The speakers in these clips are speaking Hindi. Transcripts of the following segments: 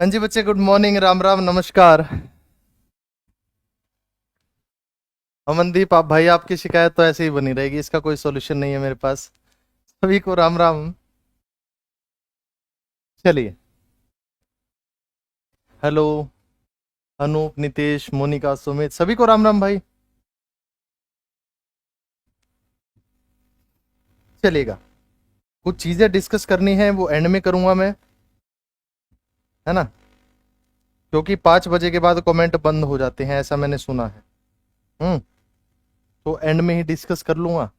हाँ जी बच्चे, गुड मॉर्निंग, राम राम, नमस्कार। अमनदीप, आप भाई, आपकी शिकायत तो ऐसे ही बनी रहेगी, इसका कोई सॉल्यूशन नहीं है मेरे पास। सभी को राम राम। चलिए, हेलो। अनूप, नितेश, मोनिका, सुमित, सभी को राम राम भाई। चलिएगा, कुछ चीजें डिस्कस करनी है, वो एंड में करूंगा मैं, है ना? क्योंकि 5 बजे के बाद कमेंट बंद हो जाते हैं, ऐसा मैंने सुना है। हम्म। तो एंड में ही डिस्कस कर लूंगा।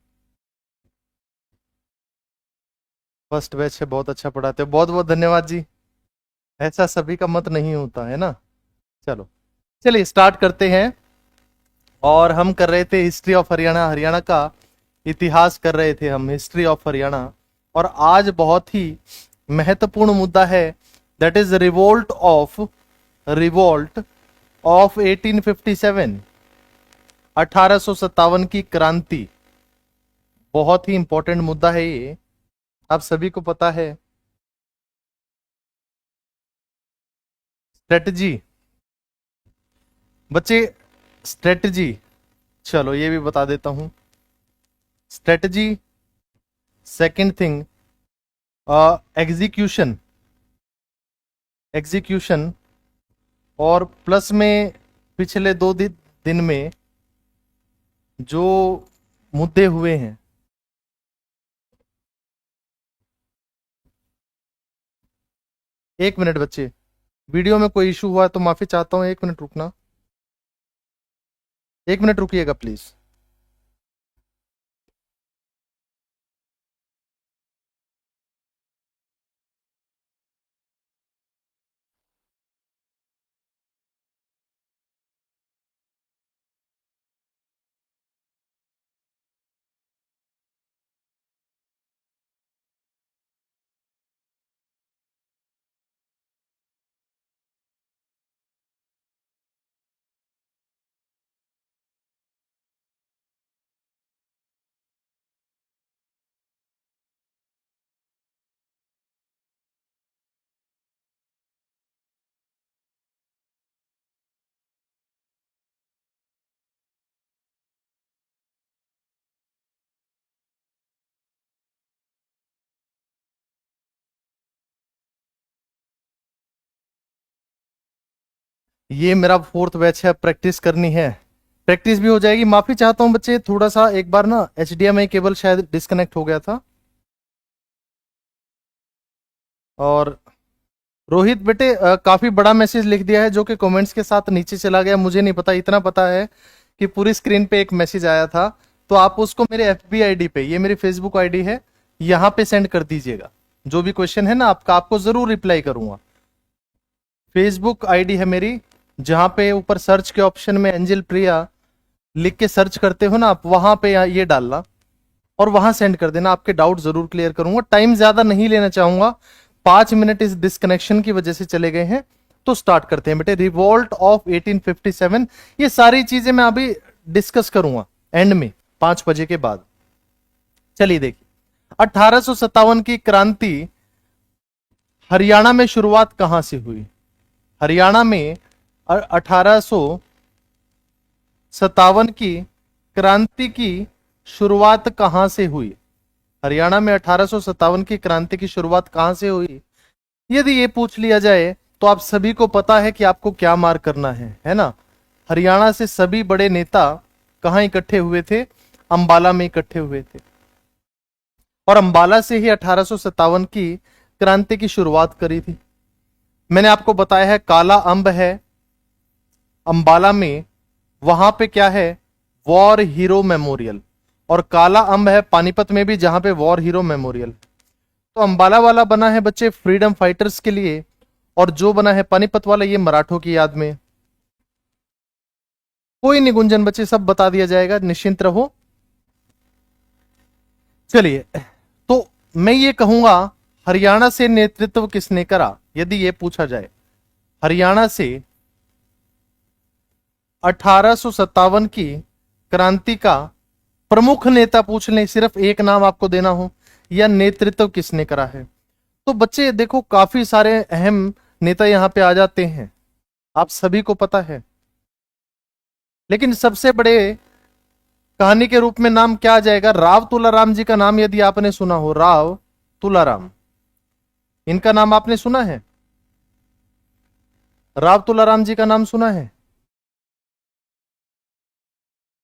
फर्स्ट बैच है, बहुत अच्छा पढ़ाते हो, बहुत बहुत धन्यवाद जी। ऐसा सभी का मत नहीं होता है ना। चलो, चलिए स्टार्ट करते हैं। और हम कर रहे थे हिस्ट्री ऑफ हरियाणा, हरियाणा का इतिहास कर रहे थे हम, हिस्ट्री ऑफ हरियाणा। और आज बहुत ही महत्वपूर्ण मुद्दा है, दैट इज रिवोल्ट ऑफ 1857, 1857 की क्रांति। बहुत ही इंपॉर्टेंट मुद्दा है ये, आप सभी को पता है। स्ट्रेटजी बच्चे, स्ट्रेटजी, चलो ये भी बता देता हूं। Strategy, second thing execution, execution, और प्लस में पिछले 2 दिन में जो मुद्दे हुए हैं। एक मिनट बच्चे, वीडियो में कोई इशू हुआ है तो माफी चाहता हूं, 1 मिनट रुकना, 1 मिनट रुकिएगा प्लीज। ये मेरा फोर्थ बैच है, प्रैक्टिस करनी है, प्रैक्टिस भी हो जाएगी। माफी चाहता हूँ बच्चे, थोड़ा सा एक बार ना HDMI केबल शायद डिस्कनेक्ट हो गया था। और रोहित बेटे, काफी बड़ा मैसेज लिख दिया है जो कि कमेंट्स के साथ नीचे चला गया, मुझे नहीं पता, इतना पता है कि पूरी स्क्रीन पे एक मैसेज आया था। तो आप उसको मेरे FB ID पे, ये मेरी फेसबुक ID है, यहाँ पे सेंड कर दीजिएगा। जो भी क्वेश्चन है ना आपका, आपको जरूर रिप्लाई करूंगा। फेसबुक ID है मेरी, जहां पे ऊपर सर्च के ऑप्शन में एंजल प्रिया लिख के सर्च करते हो ना आप, वहां पे ये डालना और वहां सेंड कर देना, आपके डाउट जरूर क्लियर करूंगा। टाइम ज्यादा नहीं लेना चाहूंगा, 5 मिनट इस डिस्कनेक्शन की वजह से चले गए हैं। तो स्टार्ट करते हैं बेटे, रिवोल्ट ऑफ 1857। ये सारी चीजें मैं अभी डिस्कस करूंगा एंड में, 5 बजे के बाद। चलिए देखिए, 1857 की क्रांति हरियाणा में शुरुआत कहां से हुई? हरियाणा में 1857 की क्रांति की शुरुआत कहां से हुई? हरियाणा में 1857 की क्रांति की शुरुआत कहां से हुई? यदि ये पूछ लिया जाए तो आप सभी को पता है कि आपको क्या मार्क करना है ना? हरियाणा से सभी बड़े नेता कहां इकट्ठे हुए थे? अंबाला में इकट्ठे हुए थे। और अंबाला से ही 1857 की क्रांति की शुरुआत करी थी। मैंने आपको बताया है, काला अंब है अंबाला में, वहां पे क्या है? War hero memorial. और काला अंब है पानीपत में भी, जहां पे वॉर हीरो मेमोरियल। तो अंबाला वाला बना है बच्चे फ्रीडम फाइटर्स के लिए, और जो बना है पानीपत वाला, ये मराठों की याद में। कोई नहीं गुंजन बच्चे, सब बता दिया जाएगा, निश्चिंत रहो। चलिए, तो मैं ये कहूंगा, हरियाणा से नेतृत्व किसने करा? यदि ये पूछा जाए, हरियाणा से 1857 की क्रांति का प्रमुख नेता पूछ लें, सिर्फ एक नाम आपको देना हो, या नेतृत्व किसने करा है, तो बच्चे देखो काफी सारे अहम नेता यहाँ पे आ जाते हैं, आप सभी को पता है। लेकिन सबसे बड़े कहानी के रूप में नाम क्या आ जाएगा? राव तुलाराम जी का नाम यदि आपने सुना हो, राव तुलाराम, इनका नाम आपने सुना है? राव तुलाराम जी का नाम सुना है?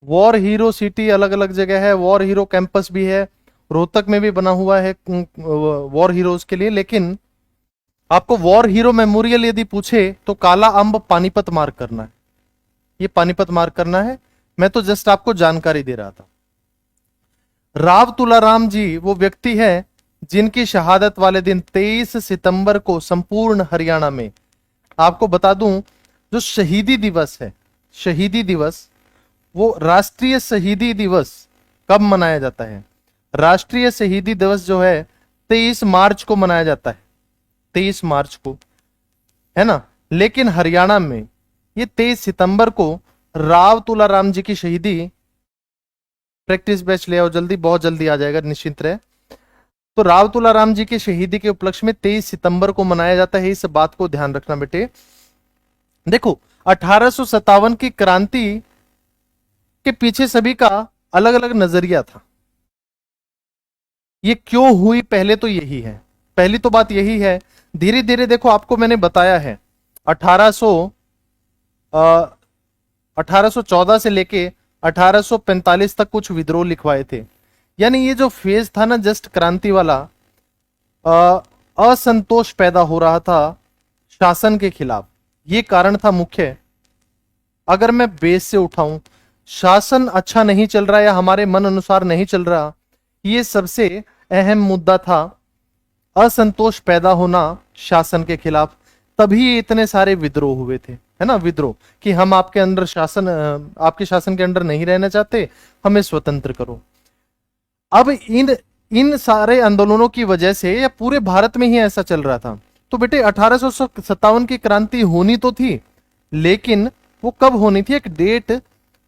वॉर हीरो सिटी अलग अलग जगह है, वॉर हीरो कैंपस भी है, रोहतक में भी बना हुआ है वॉर हीरोज के लिए। लेकिन आपको वॉर हीरो मेमोरियल यदि पूछे तो काला अंब पानीपत मार्क करना है, ये पानीपत मार्क करना है। मैं तो जस्ट आपको जानकारी दे रहा था। राव तुलाराम जी वो व्यक्ति है जिनकी शहादत वाले दिन 23 सितंबर को संपूर्ण हरियाणा में, आपको बता दूं, जो शहीदी दिवस है, शहीदी दिवस, वो राष्ट्रीय शहीदी दिवस कब मनाया जाता है? राष्ट्रीय शहीदी दिवस जो है 23 मार्च को मनाया जाता है, 23 मार्च को, है ना। लेकिन हरियाणा में ये 23 सितंबर को राव तुलाराम जी की शहीदी, प्रैक्टिस बैच ले आओ जल्दी, बहुत जल्दी आ जाएगा, निश्चिंत रहे। तो राव तुलाराम जी की शहीदी के उपलक्ष्य में 23 सितंबर को मनाया जाता है, इस बात को ध्यान रखना बेटे। देखो 1857 की क्रांति के पीछे सभी का अलग अलग नजरिया था। ये क्यों हुई, पहले तो यही है, पहली तो बात यही है। धीरे धीरे देखो, आपको मैंने बताया है 1814 से लेके 1845 तक कुछ विद्रोह लिखवाए थे। यानी ये जो फेज था ना जस्ट क्रांति वाला, असंतोष पैदा हो रहा था शासन के खिलाफ, ये कारण था मुख्य। अगर मैं बेस से उठाऊं, शासन अच्छा नहीं चल रहा या हमारे मन अनुसार नहीं चल रहा, ये सबसे अहम मुद्दा था, असंतोष पैदा होना शासन के खिलाफ। तभी इतने सारे विद्रोह हुए थे, है ना, विद्रोह कि हम आपके अंदर शासन, आपके शासन के अंदर नहीं रहना चाहते, हमें स्वतंत्र करो। अब इन सारे आंदोलनों की वजह से या पूरे भारत में ही ऐसा चल रहा था। तो बेटे 1857 की क्रांति होनी तो थी, लेकिन वो कब होनी थी? एक डेट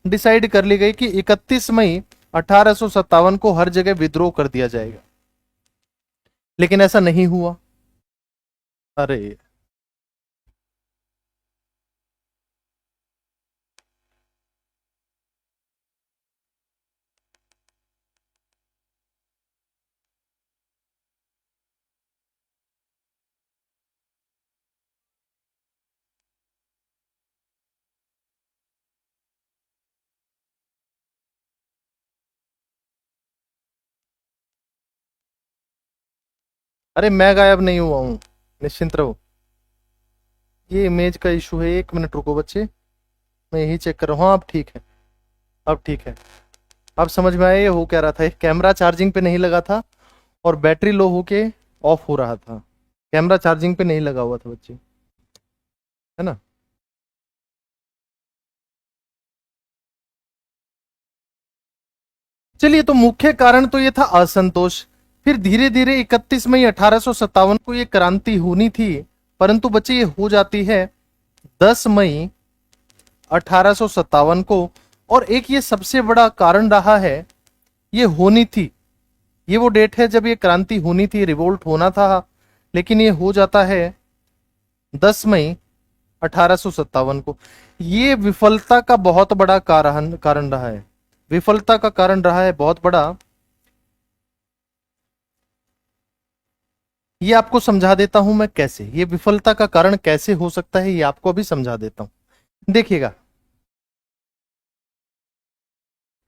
डिसाइड कर ली गई कि 31 मई 1857 को हर जगह विद्रोह कर दिया जाएगा, लेकिन ऐसा नहीं हुआ। अरे अरे मैं गायब नहीं हुआ हूं, निश्चिंत रहो। ये इमेज का इशू है, 1 मिनट रुको बच्चे, मैं यही चेक कर रहा हूँ। अब ठीक है, अब ठीक है, अब समझ में आया ये हो क्या रहा था। एक कैमरा चार्जिंग पे नहीं लगा था और बैटरी लो होके ऑफ हो रहा था, कैमरा चार्जिंग पे नहीं लगा हुआ था बच्चे, है ना। चलिए, तो मुख्य कारण तो ये था असंतोष। फिर धीरे धीरे 31 मई 1857 को ये क्रांति होनी थी, परंतु बच्चे ये हो जाती है 10 मई 1857 को। और एक ये सबसे बड़ा कारण रहा है, ये होनी थी, ये वो डेट है जब ये क्रांति होनी थी, रिवोल्ट होना था, लेकिन ये हो जाता है 10 मई 1857 को। ये विफलता का बहुत बड़ा कारण रहा है, विफलता का कारण रहा है बहुत बड़ा। ये आपको समझा देता हूं मैं कैसे, ये विफलता का कारण कैसे हो सकता है, ये आपको अभी समझा देता हूं, देखिएगा।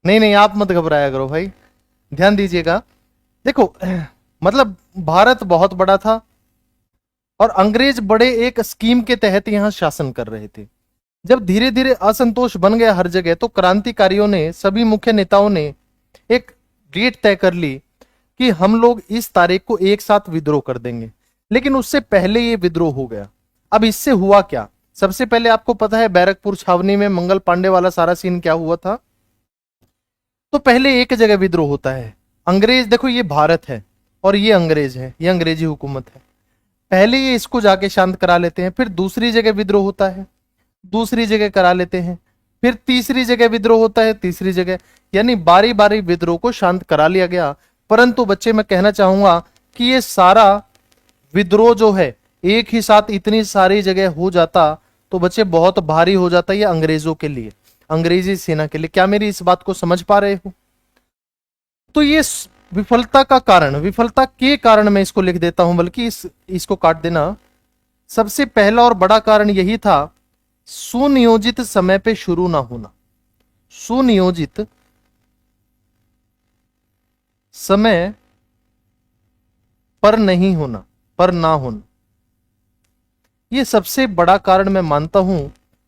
नहीं नहीं, आप मत घबराया करो भाई, ध्यान दीजिएगा। देखो मतलब भारत बहुत बड़ा था और अंग्रेज बड़े एक स्कीम के तहत यहां शासन कर रहे थे। जब धीरे धीरे असंतोष बन गया हर जगह, तो क्रांतिकारियों ने, सभी मुख्य नेताओं ने एक डेट तय कर ली कि हम लोग इस तारीख को एक साथ विद्रोह कर देंगे। लेकिन उससे पहले ये विद्रोह हो गया। अब इससे हुआ क्या? सबसे पहले आपको पता है बैरकपुर छावनी में मंगल पांडे वाला सारा सीन क्या हुआ था। तो पहले एक जगह विद्रोह होता है, अंग्रेज, देखो ये भारत है और ये अंग्रेज है, ये अंग्रेजी हुकूमत है, पहले ये इसको जाके शांत करा लेते हैं, फिर दूसरी जगह विद्रोह होता है, दूसरी जगह करा लेते हैं, फिर तीसरी जगह विद्रोह होता है, तीसरी जगह, यानी बारी बारी विद्रोह को शांत करा लिया गया। परंतु बच्चे मैं कहना चाहूंगा कि ये सारा विद्रोह जो है एक ही साथ इतनी सारी जगह हो जाता तो बच्चे बहुत भारी हो जाता ये अंग्रेजों के लिए, अंग्रेजी सेना के लिए। क्या मेरी इस बात को समझ पा रहे हो? तो ये विफलता का कारण, विफलता के कारण मैं इसको लिख देता हूं, बल्कि इसको काट देना। सबसे पहला और बड़ा कारण यही था, सुनियोजित समय पे शुरू ना होना, सुनियोजित समय पर नहीं होना, पर ना होना। ये सबसे बड़ा कारण मैं मानता हूं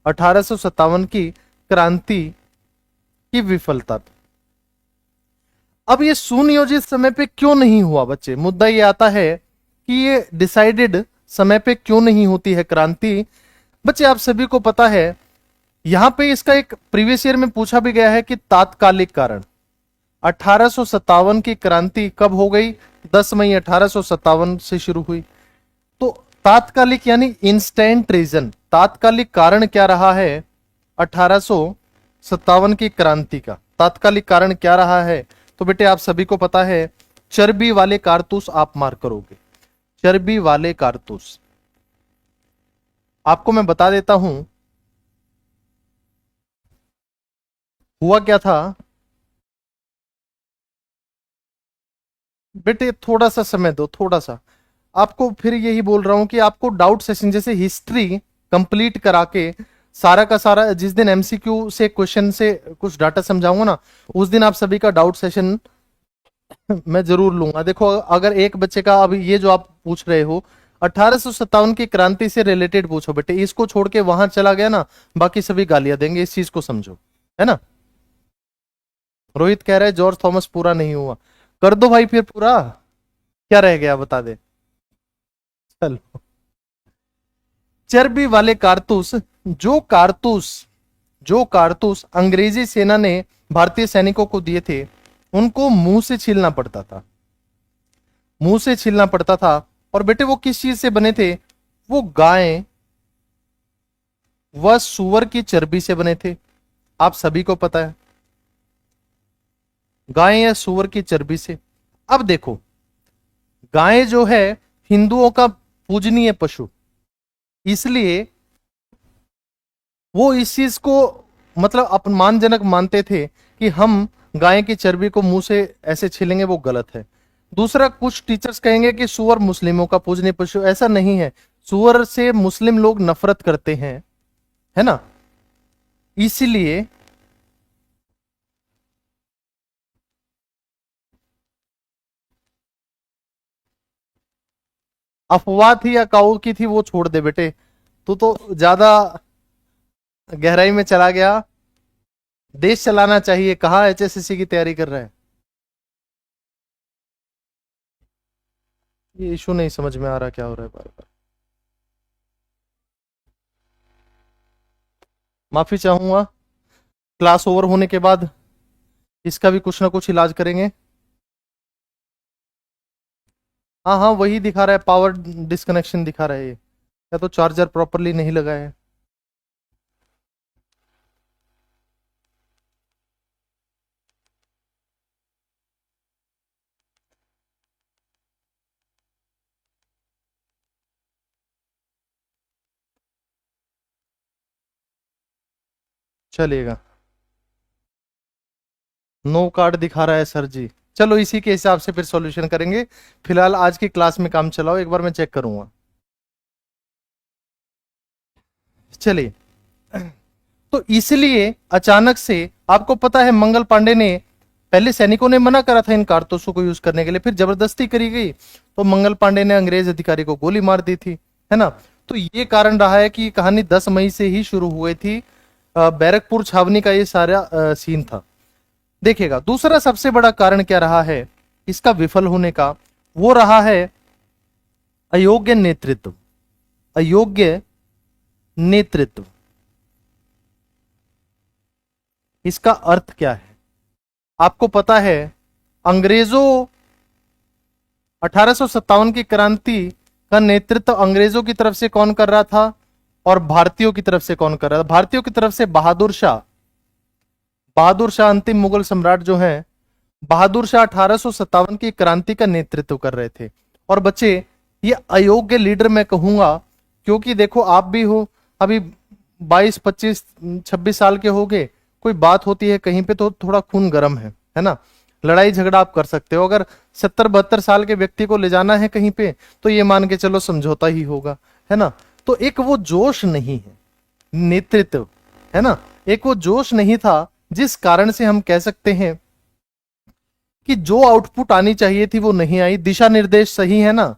1857 की क्रांति की विफलता पे। अब ये सुनियोजित समय पे क्यों नहीं हुआ बच्चे? मुद्दा ये आता है कि ये डिसाइडेड समय पे क्यों नहीं होती है क्रांति। बच्चे आप सभी को पता है, यहां पे इसका एक प्रीवियस ईयर में पूछा भी गया है कि तात्कालिक कारण। 1857 की क्रांति कब हो गई? 10 मई 1857 से शुरू हुई। तो तात्कालिक यानी इंस्टेंट रीजन, तात्कालिक कारण क्या रहा है 1857 की क्रांति का? तात्कालिक कारण क्या रहा है? तो बेटे आप सभी को पता है, चर्बी वाले कारतूस आप मार करोगे, चर्बी वाले कारतूस। आपको मैं बता देता हूं हुआ क्या था। बेटे थोड़ा सा समय दो, थोड़ा सा। आपको फिर यही बोल रहा हूं कि आपको डाउट सेशन जैसे हिस्ट्री कंप्लीट करा के सारा का सारा, जिस दिन एमसीक्यू से क्वेश्चन से कुछ डाटा समझाऊंगा ना, उस दिन आप सभी का डाउट सेशन मैं जरूर लूंगा। देखो अगर एक बच्चे का, अभी ये जो आप पूछ रहे हो 1857 की क्रांति से रिलेटेड पूछो बेटे, इसको छोड़ के वहां चला गया ना, बाकी सभी गालियां देंगे, इस चीज को समझो, है ना। रोहित कह रहा है जॉर्ज थॉमस पूरा नहीं हुआ, कर दो भाई फिर पूरा, क्या रह गया बता दे। चलो, चर्बी वाले कारतूस, जो कारतूस अंग्रेजी सेना ने भारतीय सैनिकों को दिए थे, उनको मुंह से छीलना पड़ता था, मुंह से छीलना पड़ता था। और बेटे वो किस चीज से बने थे? वो गाय व सुअर की चर्बी से बने थे, आप सभी को पता है, गाय या सुअर की चर्बी से। अब देखो, गाय जो है हिंदुओं का पूजनीय पशु, इसलिए वो इस चीज को मतलब अपमानजनक मानते थे कि हम गाय की चर्बी को मुंह से ऐसे छीलेंगे, वो गलत है। दूसरा, कुछ टीचर्स कहेंगे कि सुअर मुस्लिमों का पूजनीय पशु, ऐसा नहीं है। सुअर से मुस्लिम लोग नफरत करते हैं, है ना, इसलिए अफवाह थी या काऊ की थी वो छोड़ दे बेटे, तू तो ज्यादा गहराई में चला गया। देश चलाना चाहिए, कहा एचएसएससी की तैयारी कर रहा है। ये इशू नहीं समझ में आ रहा क्या हो रहा है बार बार। माफी चाहूंगा, क्लास ओवर होने के बाद इसका भी कुछ ना कुछ इलाज करेंगे। हाँ हाँ वही दिखा रहा है, पावर डिस्कनेक्शन दिखा रहा है ये, या तो चार्जर प्रॉपरली नहीं लगा है। चलेगा, नो कार्ड दिखा रहा है सर जी। चलो इसी के हिसाब से फिर सॉल्यूशन करेंगे, फिलहाल आज की क्लास में काम चलाओ, एक बार मैं चेक करूंगा। चलिए, तो इसलिए अचानक से आपको पता है मंगल पांडे ने, पहले सैनिकों ने मना करा था इन कारतूसों को यूज करने के लिए, फिर जबरदस्ती करी गई तो मंगल पांडे ने अंग्रेज अधिकारी को गोली मार दी थी, है ना। तो ये कारण रहा है कि कहानी 10 मई से ही शुरू हुई थी। बैरकपुर छावनी का ये सारा सीन था। देखिएगा, दूसरा सबसे बड़ा कारण क्या रहा है इसका विफल होने का? वो रहा है अयोग्य नेतृत्व, अयोग्य नेतृत्व। इसका अर्थ क्या है आपको पता है? अंग्रेजों 1857 की क्रांति का नेतृत्व अंग्रेजों की तरफ से कौन कर रहा था और भारतीयों की तरफ से कौन कर रहा था? भारतीयों की तरफ से बहादुर शाह, बहादुर शाह अंतिम मुगल सम्राट जो हैं, बहादुर शाह 1857 की क्रांति का नेतृत्व कर रहे थे। और बच्चे ये अयोग्य लीडर मैं कहूंगा, क्योंकि देखो आप भी हो अभी 22, 25, 26 साल के हो गए, कोई बात होती है कहीं पे तो थोड़ा खून गर्म है ना, लड़ाई झगड़ा आप कर सकते हो। अगर 70-72 साल के व्यक्ति को ले जाना है कहीं पे तो ये मान के चलो समझौता ही होगा, है ना। तो एक वो जोश नहीं है, नेतृत्व, है ना, एक वो जोश नहीं था, जिस कारण से हम कह सकते हैं कि जो आउटपुट आनी चाहिए थी वो नहीं आई। दिशा निर्देश सही है ना,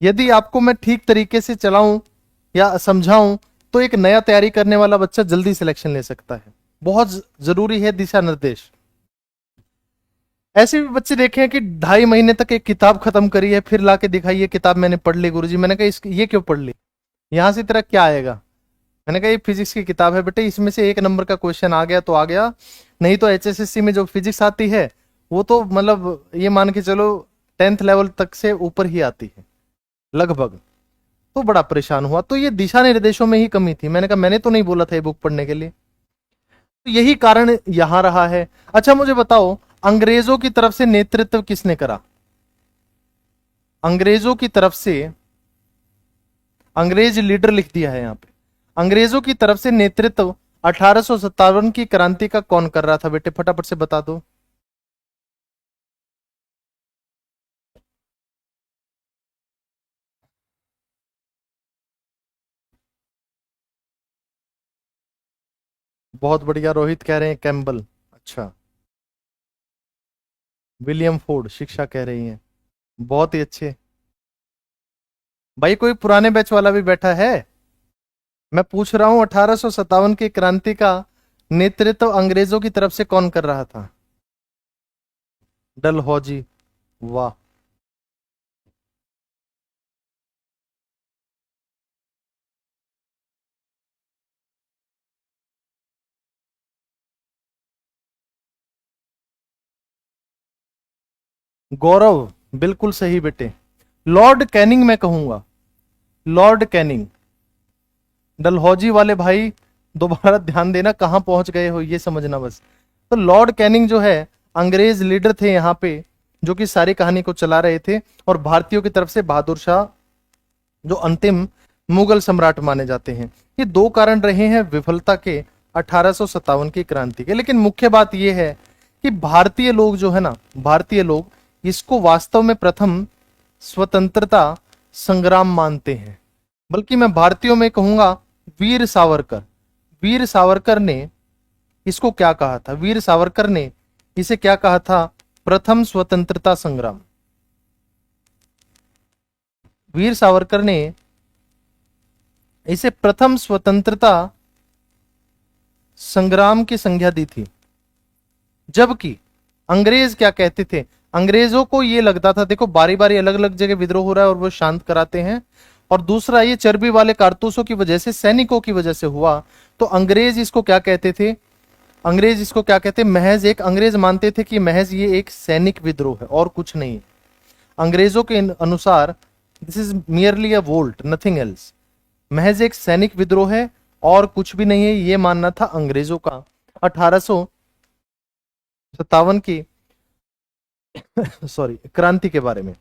यदि आपको मैं ठीक तरीके से चलाऊं या समझाऊं तो एक नया तैयारी करने वाला बच्चा जल्दी सिलेक्शन ले सकता है। बहुत जरूरी है दिशा निर्देश। ऐसे भी बच्चे देखे हैं कि 2.5 महीने तक एक किताब खत्म करी है, फिर लाके दिखाई ये किताब मैंने पढ़ ली गुरुजी। मैंने कहा ये क्यों पढ़ ली, यहां से तेरा क्या आएगा। मैंने कहा ये फिजिक्स की किताब है बेटे, इसमें से 1 नंबर का क्वेश्चन आ गया तो आ गया, नहीं तो HSSC में जो फिजिक्स आती है वो तो मतलब ये मान के चलो 10th लेवल तक से ऊपर ही आती है लगभग। तो बड़ा परेशान हुआ। तो ये दिशा निर्देशों में ही कमी थी। मैंने कहा मैंने तो नहीं बोला था ये बुक पढ़ने के लिए। तो यही कारण यहां रहा है। अच्छा मुझे बताओ, अंग्रेजों की तरफ से नेतृत्व किसने करा? अंग्रेजों की तरफ से, अंग्रेज लीडर लिख दिया है यहां पे। अंग्रेजों की तरफ से नेतृत्व 1857 की क्रांति का कौन कर रहा था बेटे, फटाफट से बता दो। बहुत बढ़िया, रोहित कह रहे हैं कैम्बल। अच्छा, विलियम फोर्ड शिक्षा कह रही हैं, बहुत ही अच्छे। भाई कोई पुराने बैच वाला भी बैठा है? मैं पूछ रहा हूं 1857 की क्रांति का नेतृत्व अंग्रेजों की तरफ से कौन कर रहा था? डलहौजी, वाह। गौरव बिल्कुल सही बेटे। लॉर्ड कैनिंग मैं कहूंगा, लॉर्ड कैनिंग। डलहौजी वाले भाई दोबारा ध्यान देना, कहां पहुंच गए हो ये समझना बस। तो लॉर्ड कैनिंग जो है अंग्रेज लीडर थे यहां पे, जो कि सारी कहानी को चला रहे थे, और भारतीयों की तरफ से बहादुर शाह जो अंतिम मुगल सम्राट माने जाते हैं। ये 2 कारण रहे हैं विफलता के 1857 की क्रांति के। लेकिन मुख्य बात यह है कि भारतीय लोग जो है ना, भारतीय लोग इसको वास्तव में प्रथम स्वतंत्रता संग्राम मानते हैं। बल्कि मैं भारतीयों में कहूंगा वीर सावरकर। वीर सावरकर ने इसको क्या कहा था? वीर सावरकर ने इसे क्या कहा था? प्रथम स्वतंत्रता संग्राम। वीर सावरकर ने इसे प्रथम स्वतंत्रता संग्राम की संज्ञा दी थी। जबकि अंग्रेज क्या कहते थे? अंग्रेजों को यह लगता था, देखो बारी बारी अलग अलग जगह विद्रोह हो रहा है और वो शांत कराते हैं, और दूसरा ये चर्बी वाले कारतूसों की वजह से, सैनिकों की वजह से हुआ। तो अंग्रेज इसको क्या कहते थे? अंग्रेज इसको क्या कहते? महज एक, अंग्रेज मानते थे कि महज ये एक सैनिक विद्रोह है और कुछ नहीं। अंग्रेजों के अनुसार this is merely a volt, nothing else. महज एक सैनिक विद्रोह है और कुछ भी नहीं है, ये मानना था अंग्रेजों का 1857 की सॉरी क्रांति के बारे में।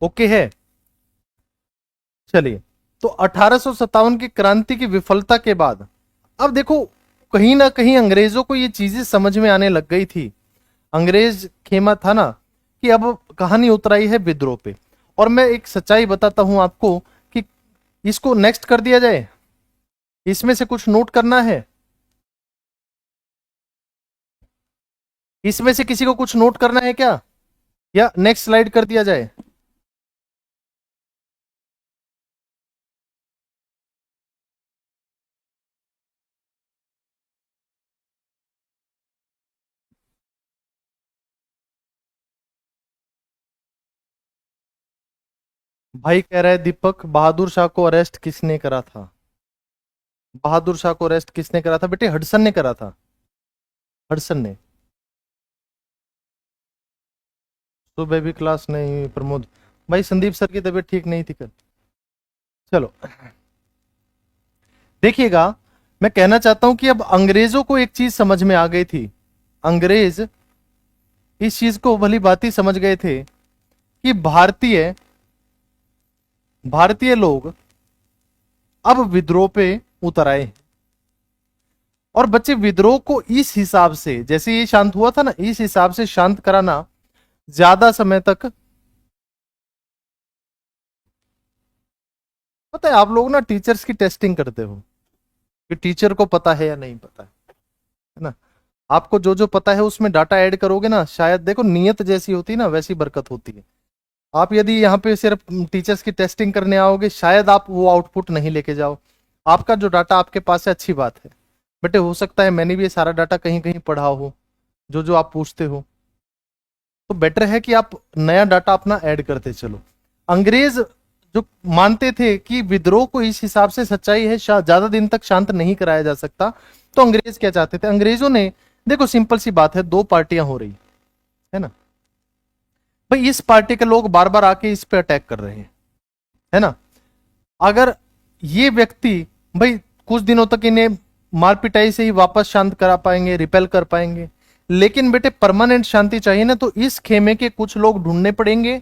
ओके है, चलिए। तो 1857 की क्रांति की विफलता के बाद अब देखो कहीं ना कहीं अंग्रेजों को ये चीजें समझ में आने लग गई थी। अंग्रेज खेमा था ना कि अब कहानी उतराई है विद्रोह पे। और मैं एक सच्चाई बताता हूं आपको कि इसको नेक्स्ट कर दिया जाए, इसमें से कुछ नोट करना है, इसमें से किसी को कुछ नोट करना है क्या, या नेक्स्ट स्लाइड कर दिया जाए? भाई कह रहा है दीपक, बहादुर शाह को अरेस्ट किसने करा था? बहादुर शाह को अरेस्ट किसने करा था बेटे? हडसन ने करा था, हडसन ने। सुबह भी क्लास नहीं हुई प्रमोद भाई, संदीप सर की तबीयत ठीक नहीं थी कल। चलो देखिएगा, मैं कहना चाहता हूं कि अब अंग्रेजों को एक चीज समझ में आ गई थी। अंग्रेज इस चीज को भली भांति समझ गए थे कि भारतीय लोग अब विद्रोह पे उतर आए। और बच्चे विद्रोह को इस हिसाब से, जैसे ये शांत हुआ था ना, इस हिसाब से शांत कराना ज्यादा समय तक। पता है आप लोग ना टीचर्स की टेस्टिंग करते हो कि टीचर को पता है या नहीं पता है ना। आपको जो जो पता है उसमें डाटा ऐड करोगे ना, शायद देखो नियत जैसी होती है ना वैसी बरकत होती है। आप यदि यहाँ पे सिर्फ टीचर्स की टेस्टिंग करने आओगे, शायद आप वो आउटपुट नहीं लेके जाओ। आपका जो डाटा आपके पास है अच्छी बात है बेटे, हो सकता है मैंने भी ये सारा डाटा कहीं कहीं पढ़ा हो जो जो आप पूछते हो, तो बेटर है कि आप नया डाटा अपना ऐड करते चलो। अंग्रेज जो मानते थे कि विद्रोह को इस हिसाब से सच्चाई है ज्यादा दिन तक शांत नहीं कराया जा सकता, तो अंग्रेज क्या चाहते थे? अंग्रेजों ने, देखो सिंपल सी बात है, दो पार्टियां हो रही है ना भाई, इस पार्टी के लोग बार बार आके इस पे अटैक कर रहे हैं, है ना। अगर ये व्यक्ति भाई कुछ दिनों तक इन्हें मार पिटाई से ही वापस शांत करा पाएंगे, रिपेल कर पाएंगे, लेकिन बेटे परमानेंट शांति चाहिए ना, तो इस खेमे के कुछ लोग ढूंढने पड़ेंगे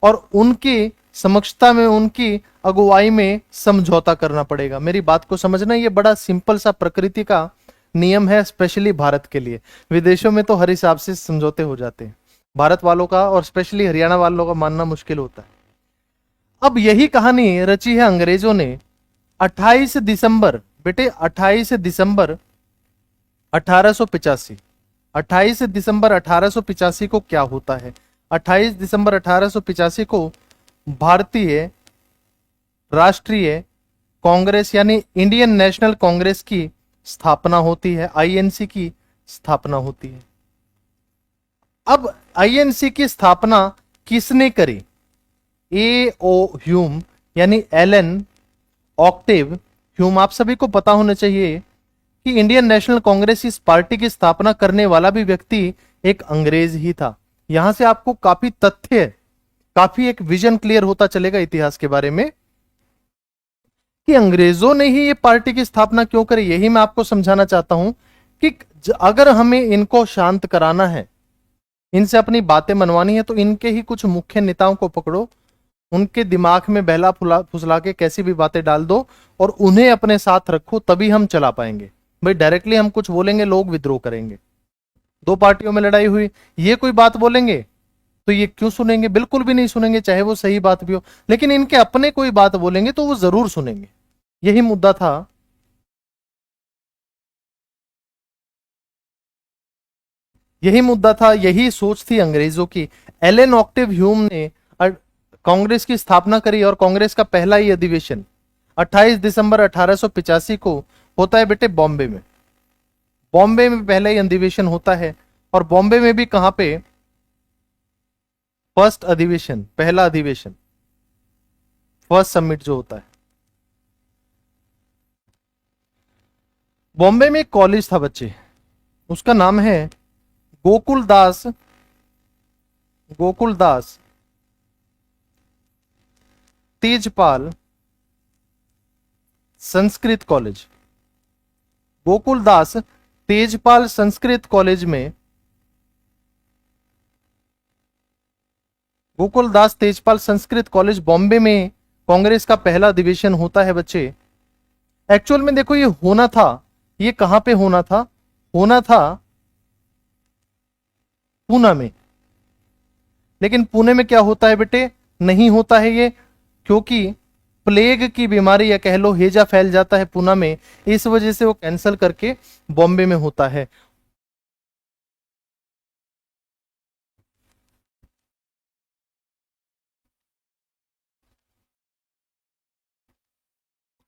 और उनकी समक्षता में, उनकी अगुवाई में समझौता करना पड़ेगा। मेरी बात को समझना, ये बड़ा सिंपल सा प्रकृति का नियम है, स्पेशली भारत के लिए। विदेशों में तो हर हिसाब से समझौते हो जाते हैं, भारत वालों का और स्पेशली हरियाणा वालों का मानना मुश्किल होता है। अब यही कहानी रची है अंग्रेजों ने 28 दिसंबर, बेटे 28 दिसंबर 1885। 28 दिसंबर 1885 को क्या होता है? 28 दिसंबर 1885 को भारतीय राष्ट्रीय कांग्रेस यानी इंडियन नेशनल कांग्रेस की स्थापना होती है, आईएनसी की स्थापना होती है। अब आईएनसी की स्थापना किसने करी? ए ओ ह्यूम यानी एलन ऑक्टेव ह्यूम। आप सभी को पता होना चाहिए कि इंडियन नेशनल कांग्रेस, इस पार्टी की स्थापना करने वाला भी व्यक्ति एक अंग्रेज ही था। यहां से आपको काफी तथ्य, काफी एक विजन क्लियर होता चलेगा इतिहास के बारे में कि अंग्रेजों ने ही ये पार्टी की स्थापना क्यों करी। यही मैं आपको समझाना चाहता हूं कि अगर हमें इनको शांत कराना है, इनसे अपनी बातें मनवानी है, तो इनके ही कुछ मुख्य नेताओं को पकड़ो, उनके दिमाग में बहला फुसला के कैसी भी बातें डाल दो और उन्हें अपने साथ रखो, तभी हम चला पाएंगे। भाई डायरेक्टली हम कुछ बोलेंगे लोग विद्रोह करेंगे। दो पार्टियों में लड़ाई हुई, ये कोई बात बोलेंगे तो ये क्यों सुनेंगे? बिल्कुल भी नहीं सुनेंगे, चाहे वो सही बात भी हो। लेकिन इनके अपने कोई बात बोलेंगे तो वो जरूर सुनेंगे। यही मुद्दा था। यही सोच थी अंग्रेजों की। एलन ऑक्टेव ह्यूम ने कांग्रेस की स्थापना करी और कांग्रेस का पहला ही अधिवेशन 28 दिसंबर 1885 को होता है बेटे बॉम्बे में। बॉम्बे में पहला ही अधिवेशन होता है। और बॉम्बे में भी कहां पे? फर्स्ट अधिवेशन, पहला अधिवेशन, फर्स्ट समिट जो होता है। बॉम्बे में एक कॉलेज था बच्चे, उसका नाम है गोकुलदास तेजपाल संस्कृत कॉलेज। गोकुलदास तेजपाल संस्कृत कॉलेज में, गोकुलदास तेजपाल संस्कृत कॉलेज बॉम्बे में कांग्रेस का पहला अधिवेशन होता है बच्चे। एक्चुअल में देखो ये होना था, ये कहां पे होना था? होना था पूना में। लेकिन पुणे में क्या होता है बेटे? नहीं होता है ये, क्योंकि प्लेग की बीमारी या कह लो हैजा फैल जाता है पुणे में, इस वजह से वो कैंसिल करके बॉम्बे में होता है।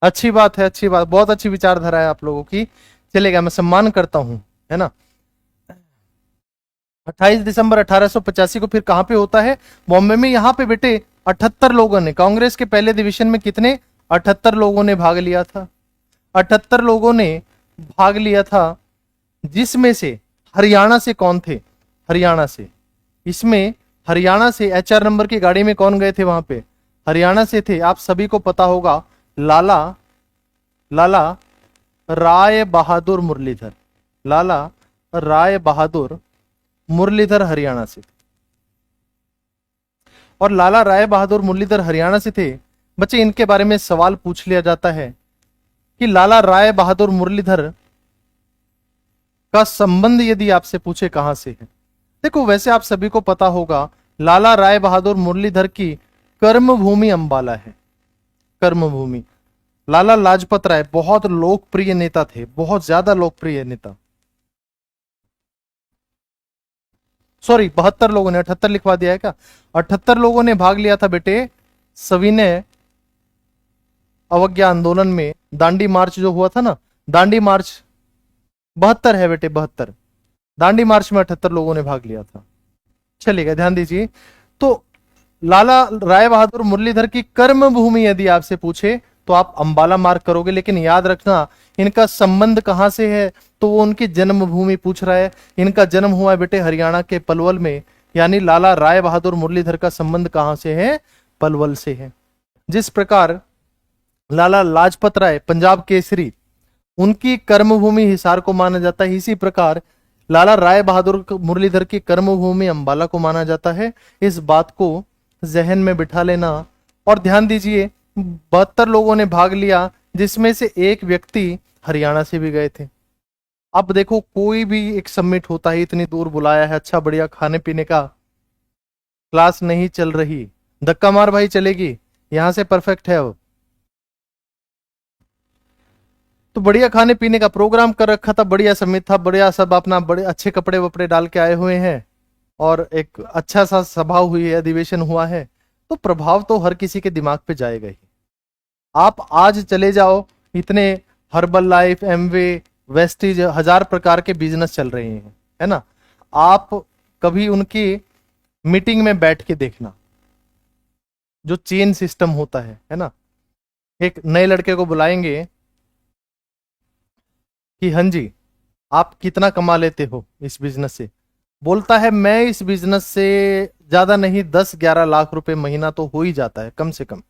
अच्छी बात है, अच्छी बात, बहुत अच्छी विचारधारा है आप लोगों की, चलेगा, मैं सम्मान करता हूं, है ना। 28 दिसंबर 1885 को फिर कहां पे होता है? बॉम्बे में। यहां पे बेटे 78 लोगों ने, कांग्रेस के पहले डिवीजन में कितने? 78 लोगों ने भाग लिया था। 78 लोगों ने भाग लिया था, जिसमें से हरियाणा से कौन थे? हरियाणा से। इसमें हरियाणा से एचआर नंबर की गाड़ी में कौन गए थे वहां पे? हरियाणा से थे। आप सभी को पता होगा, लाला राय बहादुर मुरलीधर। लाला राय बहादुर मुरलीधर हरियाणा से। और लाला राय बहादुर मुरलीधर हरियाणा से थे। बच्चे इनके बारे में सवाल पूछ लिया जाता है कि लाला राय बहादुर मुरलीधर का संबंध यदि आपसे पूछे कहां से है। देखो वैसे आप सभी को पता होगा लाला राय बहादुर मुरलीधर की कर्मभूमि अंबाला है। कर्मभूमि। लाला लाजपत राय बहुत लोकप्रिय नेता थे, बहुत ज्यादा लोकप्रिय नेता। सॉरी 72 लोगों ने, 78 लिखवा दिया है क्या? 78 लोगों ने भाग लिया था बेटे सविनय अवज्ञा आंदोलन में। दांडी मार्च जो हुआ था ना, दांडी मार्च 72 है बेटे, 72। दांडी मार्च में 78 लोगों ने भाग लिया था। चलिएगा ध्यान दीजिए। तो लाला राय बहादुर मुरलीधर की कर्म भूमि यदि आपसे पूछे तो आप अंबाला मार्क करोगे, लेकिन याद रखना इनका संबंध कहां से है, तो वो उनकी जन्मभूमि पूछ रहा है। इनका जन्म हुआ है बेटे हरियाणा के पलवल में, यानी लाला राय बहादुर मुरलीधर का संबंध कहां से है? पलवल से है। जिस प्रकार लाला लाजपत राय पंजाब केसरी उनकी कर्मभूमि हिसार को माना जाता है, इसी प्रकार लाला राय बहादुर मुरलीधर की कर्मभूमि अंबाला को माना जाता है। इस बात को जहन में बिठा लेना। और ध्यान दीजिए 72 लोगों ने भाग लिया, जिसमें से एक व्यक्ति हरियाणा से भी गए थे। अब देखो कोई भी एक समिट होता है, इतनी दूर बुलाया है, अच्छा बढ़िया खाने पीने का, क्लास नहीं चल रही, धक्का मार भाई चलेगी, यहां से परफेक्ट है अब। तो बढ़िया खाने पीने का प्रोग्राम कर रखा था, बढ़िया समिट था, बढ़िया सब अपना बड़े अच्छे कपड़े वपड़े डाल के आए हुए हैं और एक अच्छा सा सभा हुई है, अधिवेशन हुआ है, तो प्रभाव तो हर किसी के दिमाग पे जाएगा ही। आप आज चले जाओ, इतने हर्बल लाइफ, एमवे, वेस्टीज, 1000 प्रकार के बिजनेस चल रहे हैं, है ना। आप कभी उनकी मीटिंग में बैठ के देखना, जो चेन सिस्टम होता है ना। एक नए लड़के को बुलाएंगे कि हाँ जी आप कितना कमा लेते हो इस बिजनेस से, बोलता है मैं इस बिजनेस से ज्यादा नहीं 10-11 लाख रुपए महीना तो हो ही जाता है कम से कम।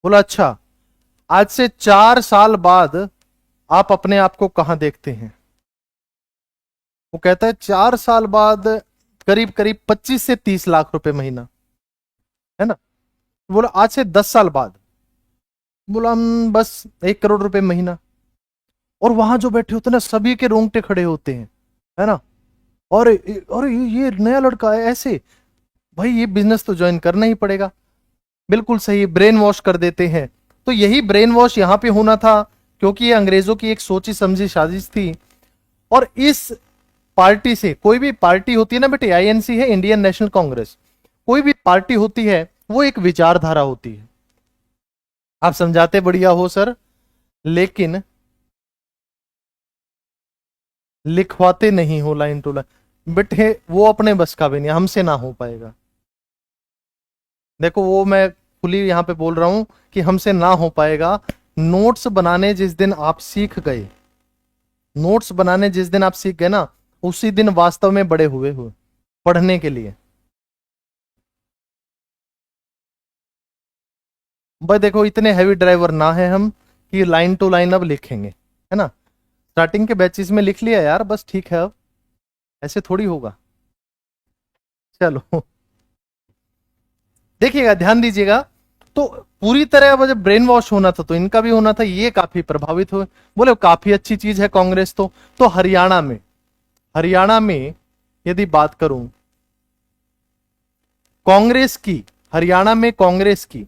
बोला अच्छा, आज से 4 साल बाद आप अपने आप को कहां देखते हैं? वो कहता है 4 साल बाद करीब करीब 25 से 30 लाख रुपए महीना, है ना। बोला आज से 10 साल बाद, बोला बस 1 करोड़ रुपए महीना। और वहां जो बैठे होते हैं ना सभी के रोंगटे खड़े होते हैं, है ना। और ये नया लड़का है ऐसे, भाई ये बिजनेस तो ज्वाइन करना ही पड़ेगा। बिल्कुल सही, ब्रेन वॉश कर देते हैं। तो यही ब्रेन वॉश यहां पे होना था, क्योंकि ये अंग्रेजों की एक सोची समझी साजिश थी। और इस पार्टी से, कोई भी पार्टी होती है ना बेटे, आईएनसी है, इंडियन नेशनल कांग्रेस, कोई भी पार्टी होती है वो एक विचारधारा होती है। आप समझाते बढ़िया हो सर, लेकिन लिखवाते नहीं हो लाइन टू लाइन। बेटे वो अपने बस का भी नहीं, हमसे ना हो पाएगा। देखो वो मैं खुली यहां पे बोल रहा हूं कि हमसे ना हो पाएगा। नोट्स बनाने जिस दिन आप सीख गए, नोट्स बनाने जिस दिन आप सीख गए ना, उसी दिन वास्तव में बड़े हुए पढ़ने के लिए। भाई देखो इतने हैवी ड्राइवर ना है हम कि लाइन टू लाइन अब लिखेंगे, है ना। स्टार्टिंग के बैचेस में लिख लिया यार, बस ठीक है, अब ऐसे थोड़ी होगा। चलो देखिएगा, ध्यान दीजिएगा। तो पूरी तरह अब जब ब्रेन वॉश होना था तो इनका भी होना था, ये काफी प्रभावित हुए। बोले काफी अच्छी चीज है कांग्रेस तो हरियाणा में यदि बात करूं कांग्रेस की, हरियाणा में कांग्रेस की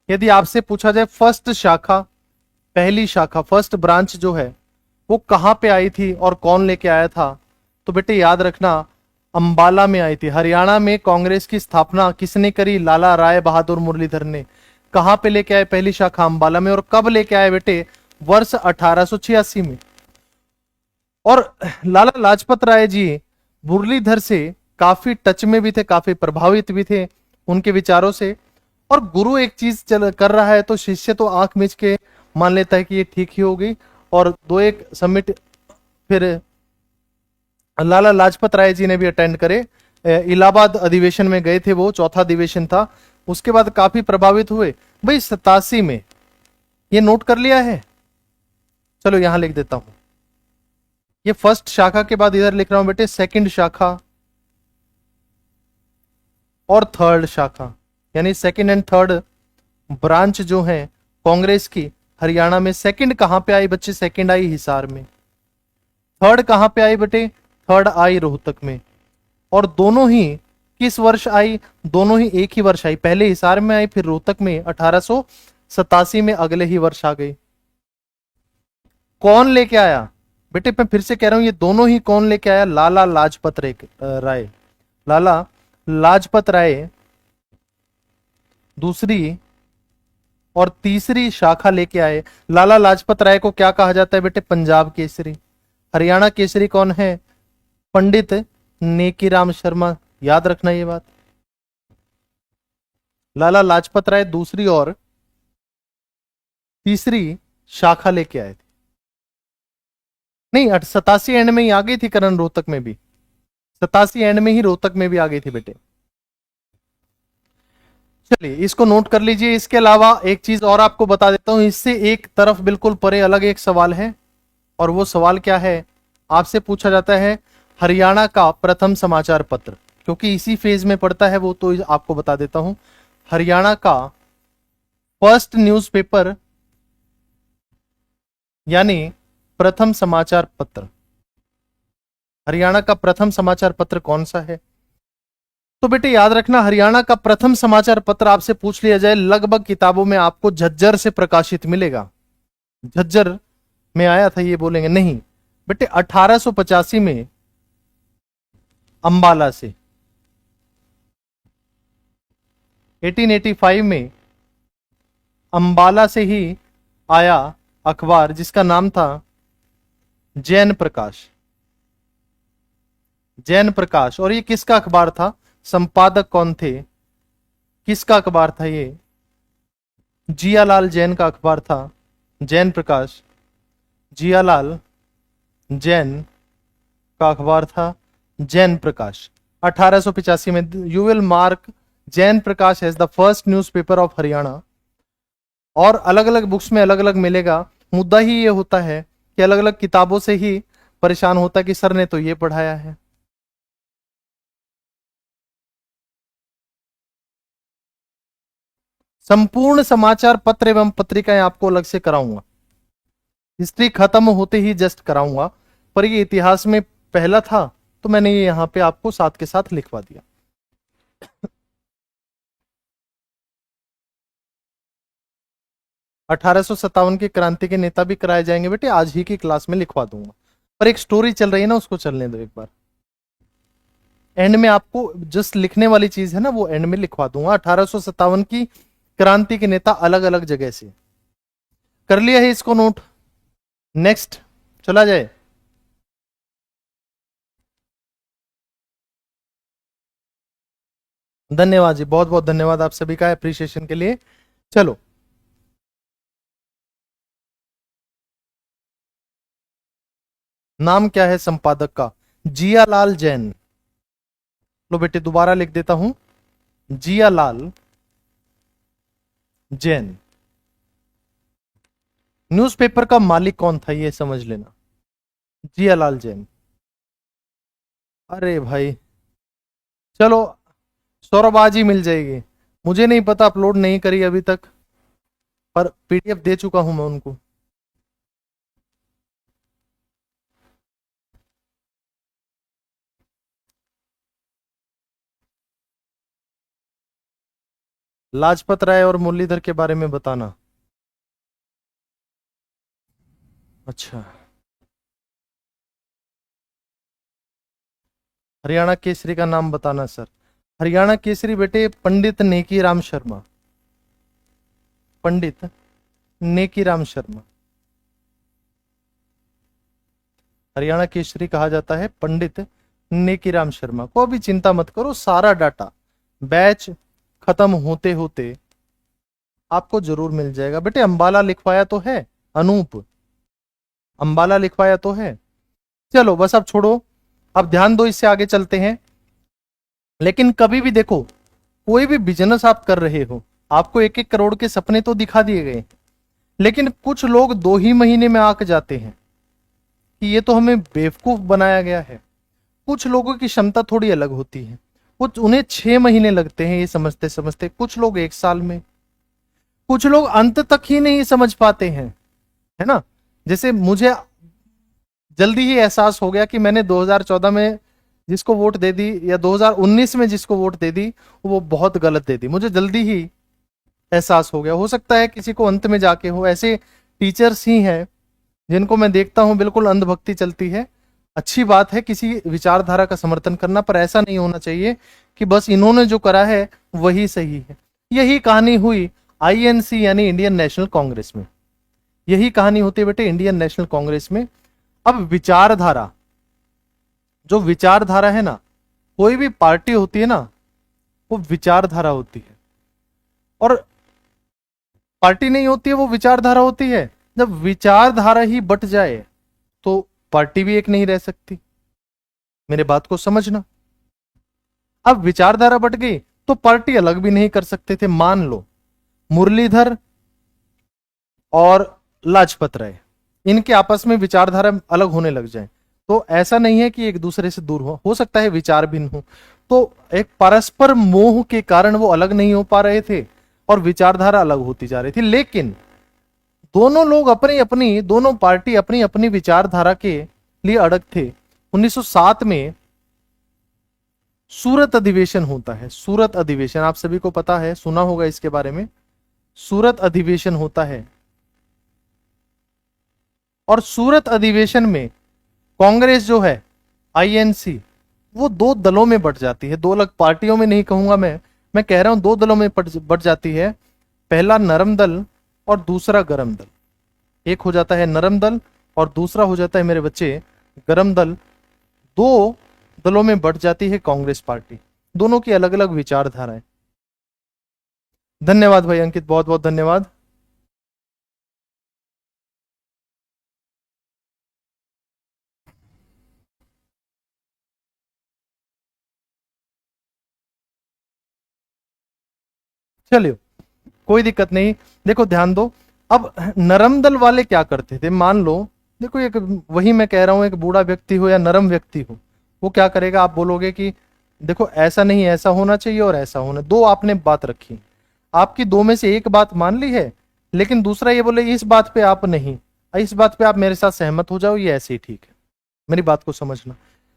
यदि आपसे पूछा जाए फर्स्ट शाखा, पहली शाखा, फर्स्ट ब्रांच जो है वो कहां पे आई थी और कौन लेके आया था, तो बेटे याद रखना अंबाला में आई थी। हरियाणा में कांग्रेस की स्थापना किसने करी? लाला राय बहादुर मुरलीधर ने। कहां पे लेके आए? पहली शाखा अंबाला में। और कब लेके आए बेटे? वर्ष 1886 में। और लाला लाजपत राय जी मुरलीधर से काफी टच में भी थे, काफी प्रभावित भी थे उनके विचारों से। और गुरु एक चीज कर रहा है तो शिष्य तो आंख मीच के मान लेता है कि ये ठीक ही होगी। और 2-1 समिट फिर लाला लाजपत राय जी ने भी अटेंड करे। इलाहाबाद अधिवेशन में गए थे, वो चौथा अधिवेशन था। उसके बाद काफी प्रभावित हुए। भाई 87 में, ये नोट कर लिया है? चलो यहां लिख देता हूं। ये फर्स्ट शाखा के बाद इधर लिख रहा हूं बेटे सेकंड शाखा, और थर्ड शाखा यानी सेकंड एंड थर्ड ब्रांच जो है कांग्रेस की हरियाणा में, सेकंड कहां पे आई बच्चे? सेकंड आई हिसार में। थर्ड कहां पे आई बेटे? थर्ड आई रोहतक में। और दोनों ही किस वर्ष आई? दोनों ही एक ही वर्ष आई, पहले हिसार में आई फिर रोहतक में 1887 में, अगले ही वर्ष आ गई। कौन लेके आया बेटे? मैं फिर से कह रहा हूं, ये दोनों ही कौन लेके आया? लाला लाजपत राय। लाला लाजपत राय दूसरी और तीसरी शाखा लेके आए। लाला लाजपत राय को क्या कहा जाता है बेटे? पंजाब केसरी। हरियाणा केसरी कौन है? पंडित नेकीराम शर्मा। याद रखना ये बात। लाला लाजपत राय दूसरी और तीसरी शाखा लेके आए थे। नहीं, 87 एंड में ही आ गई थी करण, रोहतक में भी 87 एंड में ही रोहतक में भी आ गई थी बेटे। चलिए इसको नोट कर लीजिए। इसके अलावा एक चीज और आपको बता देता हूं, इससे एक तरफ बिल्कुल परे अलग एक सवाल है, और वो सवाल क्या है? आपसे पूछा जाता है हरियाणा का प्रथम समाचार पत्र, क्योंकि इसी फेज में पड़ता है वो, तो आपको बता देता हूं। हरियाणा का फर्स्ट न्यूज़पेपर यानी प्रथम समाचार पत्र, हरियाणा का प्रथम समाचार पत्र कौन सा है? तो बेटे याद रखना, हरियाणा का प्रथम समाचार पत्र आपसे पूछ लिया जाए, लगभग किताबों में आपको झज्जर से प्रकाशित मिलेगा। झज्जर में आया था ये बोलेंगे नहीं बेटे, 1885 में अंबाला से, 1885 में अंबाला से ही आया अखबार जिसका नाम था जैन प्रकाश। जैन प्रकाश। और ये किसका अखबार था? संपादक कौन थे? किसका अखबार था ये? जियालाल जैन का अखबार था जैन प्रकाश। जियालाल जैन का अखबार था जैन प्रकाश। 1885 में you will mark Jain Prakash as the first newspaper of Haryana. और अलग अलग बुक्स में अलग अलग मिलेगा। मुद्दा ही ये होता है कि अलग अलग किताबों से ही परेशान होता है कि सर ने तो ये पढ़ाया है। संपूर्ण समाचार पत्र एवं पत्रिकाएं आपको अलग से कराऊंगा, हिस्ट्री खत्म होते ही जस्ट कराऊंगा, पर ये इतिहास में पहला था तो मैंने ये यहां पे आपको साथ के साथ लिखवा दिया। 1857 की क्रांति के नेता भी कराए जाएंगे बेटे, आज ही की क्लास में लिखवा दूंगा, पर एक स्टोरी चल रही है ना, उसको चलने दो एक बार। एंड में आपको जस्ट लिखने वाली चीज है ना, वो एंड में लिखवा दूंगा। 1857 की क्रांति के नेता अलग अलग जगह से। कर लिया है इसको नोट? नेक्स्ट चला जाए। धन्यवाद जी, बहुत बहुत धन्यवाद आप सभी का अप्रिसिएशन के लिए। चलो नाम क्या है संपादक का? जियालाल जैन। लो बेटे दोबारा लिख देता हूं, जियालाल जैन। न्यूज़पेपर का मालिक कौन था ये समझ लेना, जियालाल जैन। अरे भाई चलो सौरभ आज ही मिल जाएगी, मुझे नहीं पता अपलोड नहीं करी अभी तक, पर पीडीएफ दे चुका हूं मैं उनको। लाजपत राय और मुरलीधर के बारे में बताना। अच्छा, हरियाणा केसरी का नाम बताना सर। हरियाणा केसरी बेटे पंडित नेकीराम शर्मा। पंडित नेकीराम शर्मा हरियाणा केसरी कहा जाता है पंडित नेकीराम शर्मा को। अभी चिंता मत करो, सारा डाटा बैच खत्म होते होते आपको जरूर मिल जाएगा। बेटे अंबाला लिखवाया तो है, अनूप अंबाला लिखवाया तो है। चलो बस अब छोड़ो, अब ध्यान दो, इससे आगे चलते हैं। लेकिन कभी भी देखो, कोई भी बिजनेस आप कर रहे हो, आपको 1-1 करोड़ के सपने तो दिखा दिए गए, लेकिन कुछ लोग 2 ही महीने में आके जाते हैं कि ये तो हमें बेवकूफ बनाया गया है। कुछ लोगों की क्षमता थोड़ी अलग होती है, उन्हें 6 महीने लगते हैं ये समझते समझते, कुछ लोग 1 साल में, कुछ लोग अंत तक ही नहीं समझ पाते हैं, है ना। जैसे मुझे जल्दी ही एहसास हो गया कि मैंने 2014 में जिसको वोट दे दी या 2019 में जिसको वोट दे दी वो बहुत गलत दे दी, मुझे जल्दी ही एहसास हो गया। हो सकता है किसी को अंत में जाके हो, ऐसे टीचर्स ही हैं जिनको मैं देखता हूं बिल्कुल अंधभक्ति चलती है। अच्छी बात है किसी विचारधारा का समर्थन करना, पर ऐसा नहीं होना चाहिए कि बस इन्होंने जो करा है वही सही है। यही कहानी हुई आईएनसी यानी इंडियन नेशनल कांग्रेस में, यही कहानी होती है बेटे इंडियन नेशनल कांग्रेस में। अब विचारधारा, जो विचारधारा है ना, कोई भी पार्टी होती है ना वो विचारधारा होती है, और पार्टी नहीं होती है वो विचारधारा होती है। जब विचारधारा ही बट जाए तो पार्टी भी एक नहीं रह सकती, मेरे बात को समझना। अब विचारधारा बट गई तो पार्टी अलग भी नहीं कर सकते थे। मान लो मुरलीधर और लाजपत राय, इनके आपस में विचारधारा अलग होने लग जाए तो ऐसा नहीं है कि एक दूसरे से दूर हो सकता है विचार भिन्न हो, तो एक परस्पर मोह के कारण वो अलग नहीं हो पा रहे थे और विचारधारा अलग होती जा रही थी। लेकिन दोनों लोग अपनी अपनी, दोनों पार्टी अपनी अपनी विचारधारा के लिए अड़ग थे। 1907 में सूरत अधिवेशन होता है। सूरत अधिवेशन आप सभी को पता है, सुना होगा इसके बारे में। सूरत अधिवेशन होता है और सूरत अधिवेशन में कांग्रेस जो है आईएनसी वो दो दलों में बट जाती है। दो अलग पार्टियों में नहीं कहूंगा मैं कह रहा हूं दो दलों में बट जाती है। पहला नरम दल और दूसरा गरम दल। एक हो जाता है नरम दल और दूसरा हो जाता है मेरे बच्चे गरम दल। दो दलों में बट जाती है कांग्रेस पार्टी, दोनों की अलग अलग विचारधाराएं। धन्यवाद भाई अंकित, बहुत बहुत धन्यवाद। चलिए कोई दिक्कत नहीं, देखो ध्यान दो। अब नरम दल वाले क्या करते थे, मान लो देखो एक, वही मैं कह रहा हूं, एक बूढ़ा व्यक्ति हो या नरम व्यक्ति हो, वो क्या करेगा, आप बोलोगे कि देखो ऐसा नहीं ऐसा होना चाहिए और ऐसा होना, दो आपने बात रखी, आपकी दो में से एक बात मान ली है, लेकिन दूसरा ये बोले इस बात पे आप नहीं, इस बात पे आप मेरे साथ सहमत हो जाओ, ये ऐसे ही ठीक है। मेरी बात को समझना,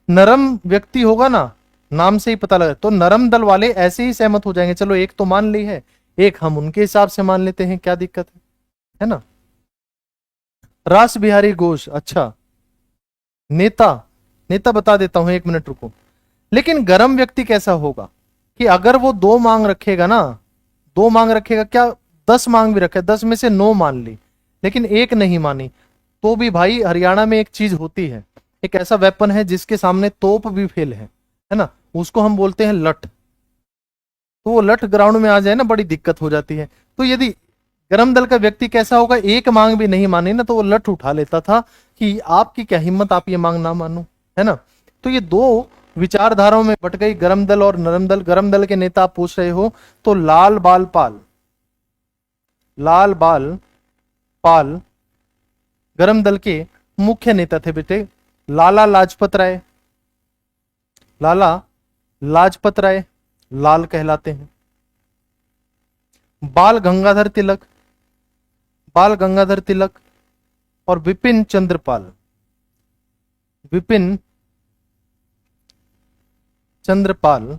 नरम व्यक्ति होगा ना, नाम से ही पता लगा, तो नरम दल वाले ऐसे ही सहमत हो जाएंगे, चलो एक तो मान ली है, एक हम उनके हिसाब से मान लेते हैं, क्या दिक्कत है ना। रास बिहारी घोष, अच्छा नेता, नेता बता देता हूं, 1 मिनट रुको। लेकिन गरम व्यक्ति कैसा होगा कि अगर वो दो मांग रखेगा ना, दो मांग रखेगा, क्या 10 मांग भी रखे, 10 में से 9 मान ली लेकिन एक नहीं मानी, तो भी भाई हरियाणा में एक चीज होती है, एक ऐसा वेपन है जिसके सामने तोप भी फेल है ना, उसको हम बोलते हैं लठ। तो वो लठ ग्राउंड में आ जाए ना बड़ी दिक्कत हो जाती है। तो यदि गरम दल का व्यक्ति कैसा होगा, एक मांग भी नहीं मानी ना तो वो लठ उठा लेता था कि आपकी क्या हिम्मत, आप ये मांग ना मानो, है ना। तो ये दो विचारधाराओं में बट गई गरम दल और नरम दल। गरम दल के नेता आप पूछ रहे हो तो लाल बाल पाल, लाल बाल पाल गरम दल के मुख्य नेता थे बेटे। लाला लाजपत राय, लाला लाजपत राय लाल कहलाते हैं। बाल गंगाधर तिलक, बाल गंगाधर तिलक और विपिन चंद्रपाल, विपिन चंद्रपाल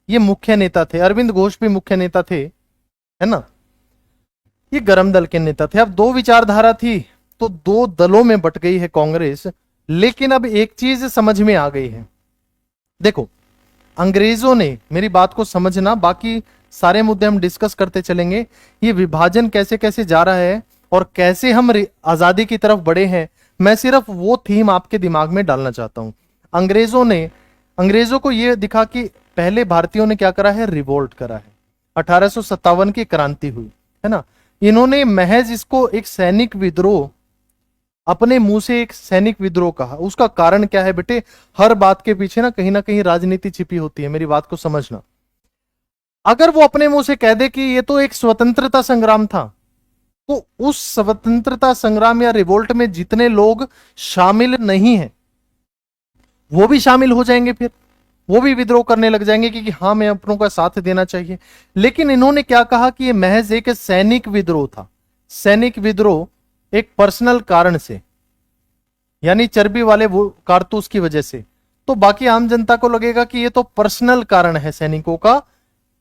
ये मुख्य नेता थे। अरविंद घोष भी मुख्य नेता थे, है ना। ये गरम दल के नेता थे। अब दो विचारधारा थी तो दो दलों में बट गई है कांग्रेस। लेकिन अब एक चीज समझ में आ गई है, देखो अंग्रेजों ने, मेरी बात को समझना, बाकी सारे मुद्दे हम डिस्कस करते चलेंगे, ये विभाजन कैसे कैसे जा रहा है और कैसे हम आजादी की तरफ बढ़े हैं, मैं सिर्फ वो थीम आपके दिमाग में डालना चाहता हूं। अंग्रेजों को यह दिखा कि पहले भारतीयों ने क्या करा है, रिवोल्ट करा है, 1857 की क्रांति हुई, है ना। इन्होंने महज इसको एक सैनिक विद्रोह, अपने मुंह से एक सैनिक विद्रोह कहा। उसका कारण क्या है बेटे, हर बात के पीछे ना कहीं राजनीति छिपी होती है, मेरी बात को समझना। अगर वो अपने मुंह से कह दे कि ये तो एक स्वतंत्रता संग्राम था, तो उस स्वतंत्रता संग्राम या रिवोल्ट में जितने लोग शामिल नहीं हैं वो भी शामिल हो जाएंगे, फिर वो भी विद्रोह करने लग जाएंगे कि हाँ मैं अपनों का साथ देना चाहिए। लेकिन इन्होंने क्या कहा कि ये महज एक सैनिक विद्रोह था, सैनिक विद्रोह एक पर्सनल कारण से, यानी चर्बी वाले वो कारतूस की वजह से। तो बाकी आम जनता को लगेगा कि ये तो पर्सनल कारण है सैनिकों का,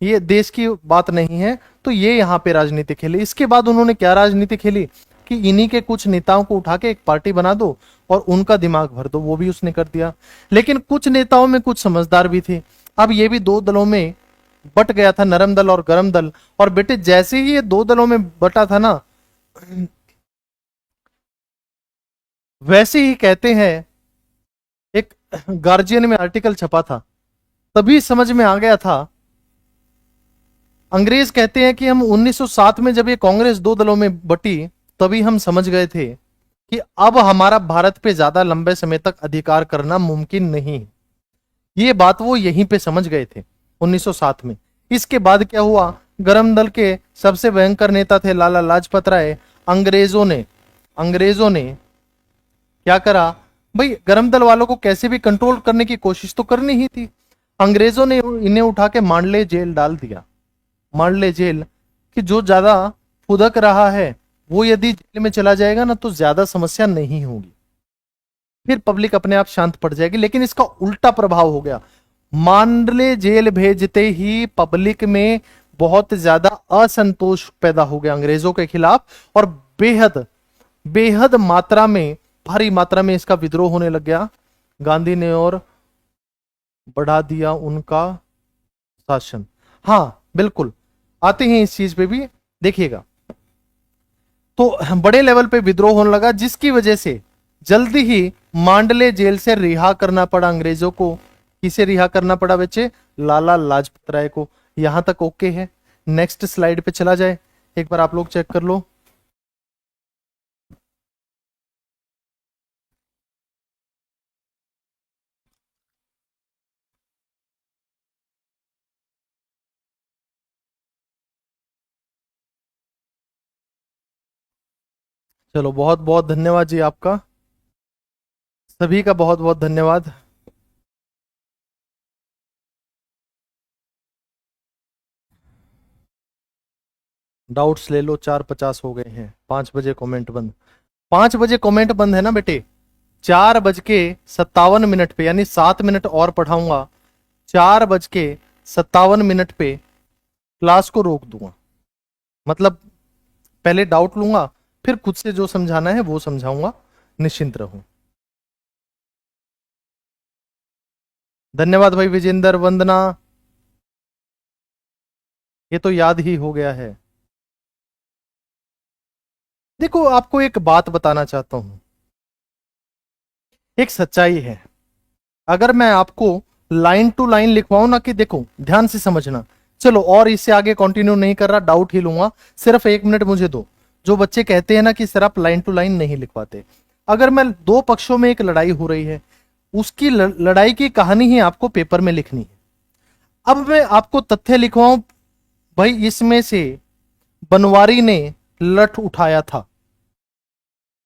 ये देश की बात नहीं है। तो ये यहां पे राजनीति खेली। इसके बाद उन्होंने क्या राजनीति खेली कि इन्हीं के कुछ नेताओं को उठा के एक पार्टी बना दो और उनका दिमाग भर दो, वो भी उसने कर दिया। लेकिन कुछ नेताओं में कुछ समझदार भी थे। अब ये भी दो दलों में बट गया था, नरम दल और गरम दल। और बेटे जैसे ही ये दो दलों में बटा था ना, वैसे ही कहते हैं एक गार्जियन में आर्टिकल छपा था, तभी समझ में आ गया था। अंग्रेज कहते हैं कि हम 1907 में जब ये कांग्रेस दो दलों में बटी, तभी हम समझ गए थे कि अब हमारा भारत पे ज्यादा लंबे समय तक अधिकार करना मुमकिन नहीं है। ये बात वो यहीं पे समझ गए थे 1907 में। इसके बाद क्या हुआ, गरम दल के सबसे भयंकर नेता थे लाला लाजपत राय। अंग्रेजों ने क्या करा भाई, गरम दल वालों को कैसे भी कंट्रोल करने की कोशिश तो करनी ही थी। अंग्रेजों ने इन्हें उठा के मांडले जेल डाल दिया। मांडले जेल कि जो ज्यादा फुदक रहा है वो यदि जेल में चला जाएगा ना तो ज्यादा समस्या नहीं होगी, फिर पब्लिक अपने आप शांत पड़ जाएगी। लेकिन इसका उल्टा प्रभाव हो गया। मांडले जेल भेजते ही पब्लिक में बहुत ज्यादा असंतोष पैदा हो गया अंग्रेजों के खिलाफ, और बेहद बेहद मात्रा में, भारी मात्रा में इसका विद्रोह होने लग गया। गांधी ने और बढ़ा दिया उनका शासन। हाँ बिल्कुल, आते हैं इस चीज पे भी, देखिएगा। तो बड़े लेवल पे विद्रोह होने लगा, जिसकी वजह से जल्दी ही मांडले जेल से रिहा करना पड़ा अंग्रेजों को। किसे रिहा करना पड़ा बच्चे? लाला लाजपत राय को। यहां तक ओके है। नेक्स्ट स्लाइड पे चला जाए, एक बार आप लोग चेक कर लो। चलो, बहुत बहुत धन्यवाद जी आपका, सभी का बहुत बहुत धन्यवाद। डाउट्स ले लो, 4:50 हो गए हैं, 5 बजे कमेंट बंद। 5 बजे कमेंट बंद है ना बेटे। 4:57 पे, यानी 7 मिनट और पढ़ाऊंगा। 4:57 पे क्लास को रोक दूंगा। मतलब पहले डाउट लूंगा, फिर खुद से जो समझाना है वो समझाऊंगा। निश्चिंत रहो। धन्यवाद भाई विजेंद्र, वंदना, ये तो याद ही हो गया है। देखो, आपको एक बात बताना चाहता हूं, एक सच्चाई है। अगर मैं आपको लाइन टू लाइन लिखवाऊं ना, कि देखो ध्यान से समझना। चलो, और इससे आगे कंटिन्यू नहीं कर रहा, डाउट ही लूंगा। सिर्फ 1 मिनट मुझे दो। जो बच्चे कहते हैं ना कि सर आप लाइन टू लाइन नहीं लिखवाते, अगर मैं दो पक्षों में एक लड़ाई हो रही है, उसकी लड़ाई की कहानी ही आपको पेपर में लिखनी है। अब मैं आपको तथ्य लिखवाऊं, भाई इसमें से बनवारी ने लठ उठाया था,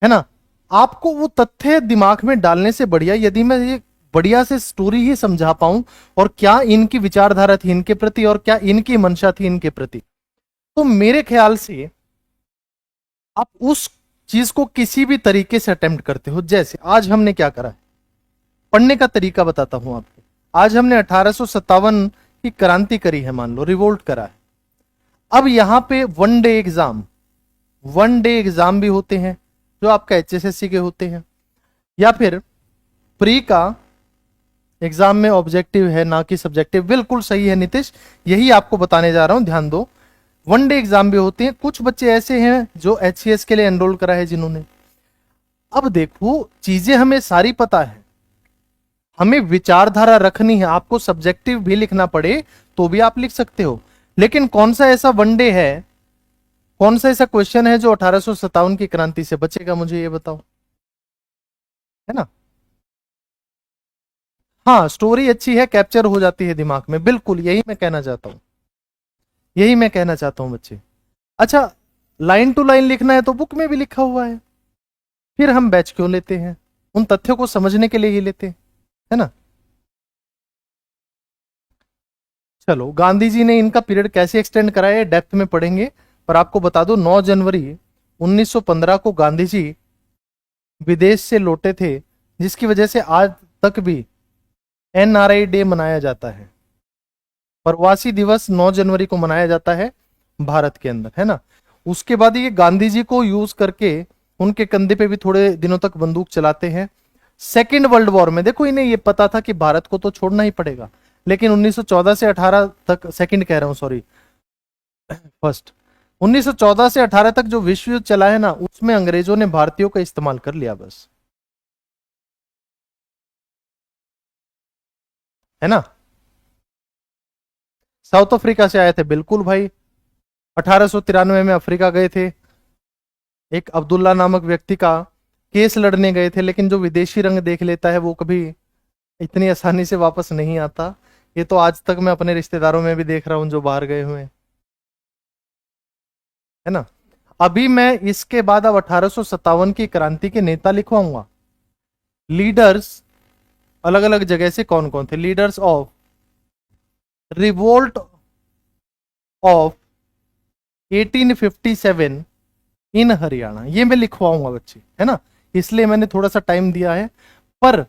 है ना। आपको वो तथ्य दिमाग में डालने से बढ़िया यदि मैं ये बढ़िया से स्टोरी ही समझा पाऊं, और क्या इनकी विचारधारा थी इनके प्रति और क्या इनकी मंशा थी इनके प्रति, तो मेरे ख्याल से आप उस चीज को किसी भी तरीके से अटेम्प्ट करते हो। जैसे आज हमने क्या करा है, पढ़ने का तरीका बताता हूं आपको। आज हमने 1857 की क्रांति करी है, मान लो रिवोल्ट करा है। अब यहां पे वन डे एग्जाम भी होते हैं, जो आपका HSSC के होते हैं, या फिर प्री का एग्जाम में ऑब्जेक्टिव है ना कि सब्जेक्टिव। बिल्कुल सही है नीतीश, यही आपको बताने जा रहा हूं, ध्यान दो। वन डे एग्जाम भी होते हैं। कुछ बच्चे ऐसे हैं जो HCS के लिए एनरोल करा है जिन्होंने। अब देखो, चीजें हमें सारी पता है, हमें विचारधारा रखनी है। आपको सब्जेक्टिव भी लिखना पड़े तो भी आप लिख सकते हो। लेकिन कौन सा ऐसा वनडे है, कौन सा ऐसा क्वेश्चन है जो 1857 की क्रांति से बचेगा, मुझे ये बताओ, है ना। हाँ, स्टोरी अच्छी है, कैप्चर हो जाती है दिमाग में। बिल्कुल यही मैं कहना चाहता हूं, यही मैं कहना चाहता हूं बच्चे। अच्छा, लाइन टू लाइन लिखना है तो बुक में भी लिखा हुआ है, फिर हम बैच क्यों लेते हैं? उन तथ्यों को समझने के लिए ही लेते हैं, है ना। चलो, गांधी जी ने इनका पीरियड कैसे एक्सटेंड कराया है डेप्थ में पढ़ेंगे, पर आपको बता दो 9 जनवरी 1915 को गांधी जी विदेश से लौटे थे, जिसकी वजह से आज तक भी एनआरआई डे मनाया जाता है। प्रवासी दिवस 9 जनवरी को मनाया जाता है भारत के अंदर, है ना। उसके बाद ये गांधी जी को यूज करके उनके कंधे पे भी थोड़े दिनों तक बंदूक चलाते हैं। सेकेंड वर्ल्ड वॉर में देखो इन्हें ये पता था कि भारत को तो छोड़ना ही पड़ेगा, लेकिन 1914 से 18 तक, सेकंड कह रहा हूं सॉरी, फर्स्ट, 1914 से 18 तक जो विश्व युद्ध चला है ना, उसमें अंग्रेजों ने भारतीयों का इस्तेमाल कर लिया बस, है ना। साउथ अफ्रीका से आए थे, बिल्कुल भाई। 1893 में अफ्रीका गए थे, एक अब्दुल्ला नामक व्यक्ति का केस लड़ने गए थे, लेकिन जो विदेशी रंग देख लेता है वो कभी इतनी आसानी से वापस नहीं आता। ये तो आज तक मैं अपने रिश्तेदारों में भी देख रहा हूं जो बाहर गए हुए हैं, है ना। अभी मैं इसके बाद अब 1857 की क्रांति के नेता लिखवाऊंगा, लीडर्स, अलग अलग जगह से कौन कौन थे, लीडर्स ऑफ रिवोल्ट ऑफ 1857 इन हरियाणा, ये मैं लिखवाऊंगा बच्चे, है ना। इसलिए मैंने थोड़ा सा टाइम दिया है, पर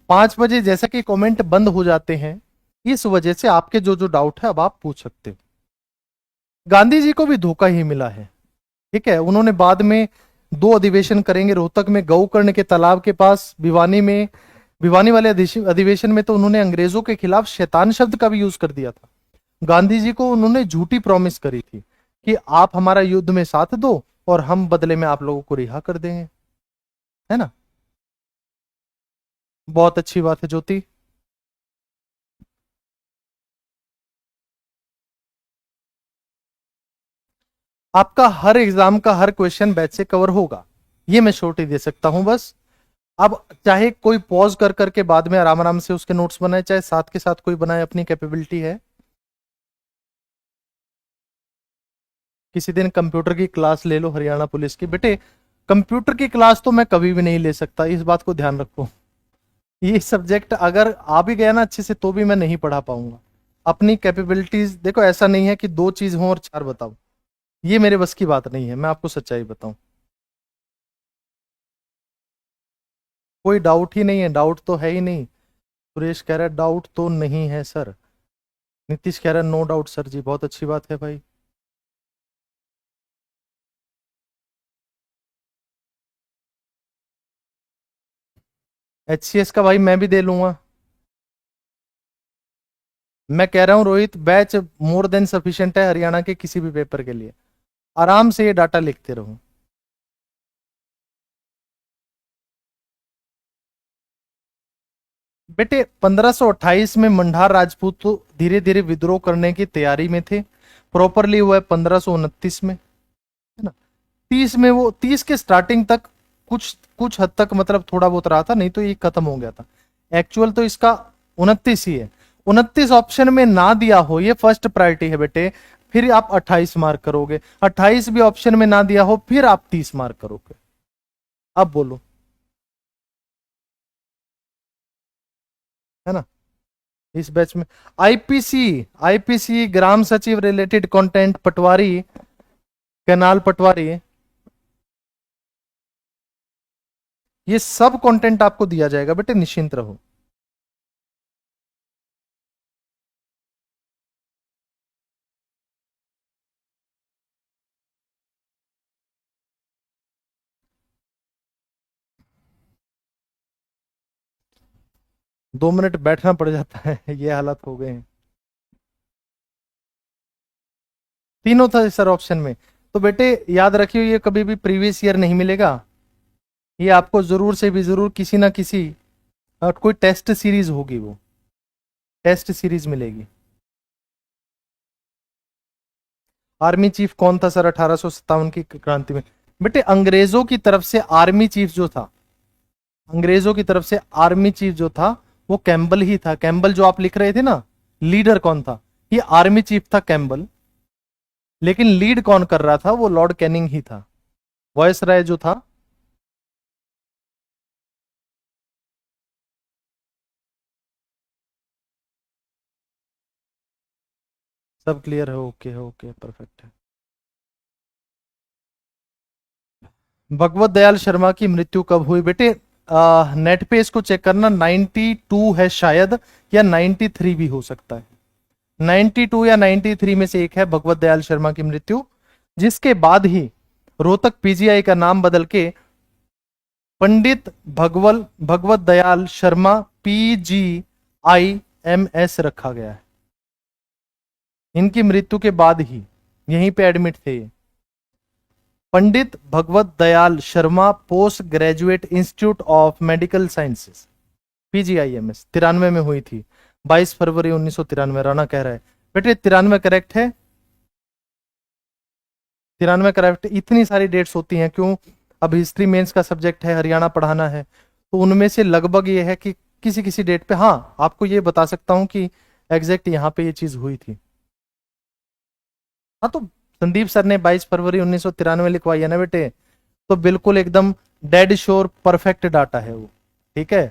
5 बजे जैसा कि कमेंट बंद हो जाते हैं, इस वजह से आपके जो जो डाउट है अब आप पूछ सकते हो। गांधी जी को भी धोखा ही मिला है, ठीक है। उन्होंने बाद में 2 अधिवेशन करेंगे, रोहतक में गौकर्ण के तालाब के पास, भिवानी में, भिवानी वाले अधिवेशन में तो उन्होंने अंग्रेजों के खिलाफ शैतान शब्द का भी यूज कर दिया था। गांधी जी को उन्होंने झूठी प्रॉमिस करी थी कि आप हमारा युद्ध में साथ दो और हम बदले में आप लोगों को रिहा कर देंगे, है ना। बहुत अच्छी बात है ज्योति। आपका हर एग्जाम का हर क्वेश्चन बैच से कवर होगा, ये मैं श्योरिटी दे सकता हूं बस। अब चाहे कोई पॉज कर करके बाद में आराम आराम से उसके नोट्स बनाए, चाहे साथ के साथ कोई बनाए, अपनी कैपेबिलिटी है। किसी दिन कंप्यूटर की क्लास ले लो हरियाणा पुलिस की, बेटे कंप्यूटर की क्लास तो मैं कभी भी नहीं ले सकता, इस बात को ध्यान रखो। ये सब्जेक्ट अगर आ भी गया ना अच्छे से तो भी मैं नहीं पढ़ा पाऊंगा। अपनी कैपेबिलिटीज देखो, ऐसा नहीं है कि 2 चीज हो और 4 बताओ, ये मेरे बस की बात नहीं है, मैं आपको सच्चाई बताऊं। कोई डाउट ही नहीं है, डाउट तो है ही नहीं। सुरेश कह रहा है डाउट तो नहीं है सर। नीतीश कह रहा है नो डाउट सर जी, बहुत अच्छी बात है भाई। HCS का भाई मैं भी दे लूंगा। मैं कह रहा हूं Rohit, batch more than sufficient है हरियाणा के किसी भी पेपर के लिए, आराम से ये डाटा लिखते रहो। बेटे 1528 में मंडार राजपूत तो धीरे धीरे विद्रोह करने की तैयारी में थे, प्रॉपरली हुआ है 1529 में, है ना। 30 में वो 30 के स्टार्टिंग तक कुछ कुछ हद तक मतलब थोड़ा बहुत रहा था, नहीं तो ये खत्म हो गया था। एक्चुअल तो इसका 29 ही है। 29 ऑप्शन में ना दिया हो, ये फर्स्ट प्रायोरिटी है बेटे, फिर आप 28 मार्क करोगे। 28 भी ऑप्शन में ना दिया हो, फिर आप 30 मार्क करोगे। अब बोलो, है ना। इस बैच में आईपीसी, आईपीसी ग्राम सचिव रिलेटेड कंटेंट, पटवारी, कैनाल पटवारी, ये सब कंटेंट आपको दिया जाएगा बेटे, निश्चिंत रहो। दो मिनट बैठना पड़ जाता है ये हालत हो गए हैं। तीनों था सर ऑप्शन में, तो बेटे याद रखियो ये कभी भी प्रीवियस ईयर नहीं मिलेगा, ये आपको जरूर से भी जरूर किसी ना किसी कोई टेस्ट सीरीज होगी, वो टेस्ट सीरीज मिलेगी। आर्मी चीफ कौन था सर 1857 की क्रांति में? बेटे अंग्रेजों की तरफ से आर्मी चीफ जो था, अंग्रेजों की तरफ से आर्मी चीफ जो था वो कैम्बल ही था। कैम्बल जो आप लिख रहे थे ना, लीडर कौन था? ये आर्मी चीफ था कैम्बल, लेकिन लीड कौन कर रहा था? वो लॉर्ड कैनिंग ही था, वॉयस राय जो था। सब क्लियर है? ओके ओके, परफेक्ट है। भगवत दयाल शर्मा की मृत्यु कब हुई बेटे? नेट पे इसको चेक करना, 92 है शायद, या 93 भी हो सकता है। 92 या 93 में से एक है भगवत दयाल शर्मा की मृत्यु, जिसके बाद ही रोहतक पीजीआई का नाम बदल के पंडित भगवत दयाल शर्मा PGIMS रखा गया है। इनकी मृत्यु के बाद ही यहीं पे एडमिट थे ये। Pandit Bhagwat Dayal Sharma post graduate institute of medical sciences, PGIMS, 93 में हुई थी, 22 फरवरी 1993। राणा कह रहा है बेटे 93 करेक्ट है, 93 करेक्ट। इतनी सारी डेट्स होती हैं क्यों? अब हिस्ट्री मेंस का सब्जेक्ट है, हरियाणा पढ़ाना है, तो उनमें से लगभग ये है कि किसी किसी डेट पे, हाँ आपको ये बता सकता हूं कि एग्जैक्ट यहाँ पे ये चीज हुई थी। हाँ तो संदीप सर ने 22 फरवरी 1993 लिखवाई है ना बेटे, तो बिल्कुल एकदम डेड श्योर परफेक्ट डाटा है वो। ठीक है,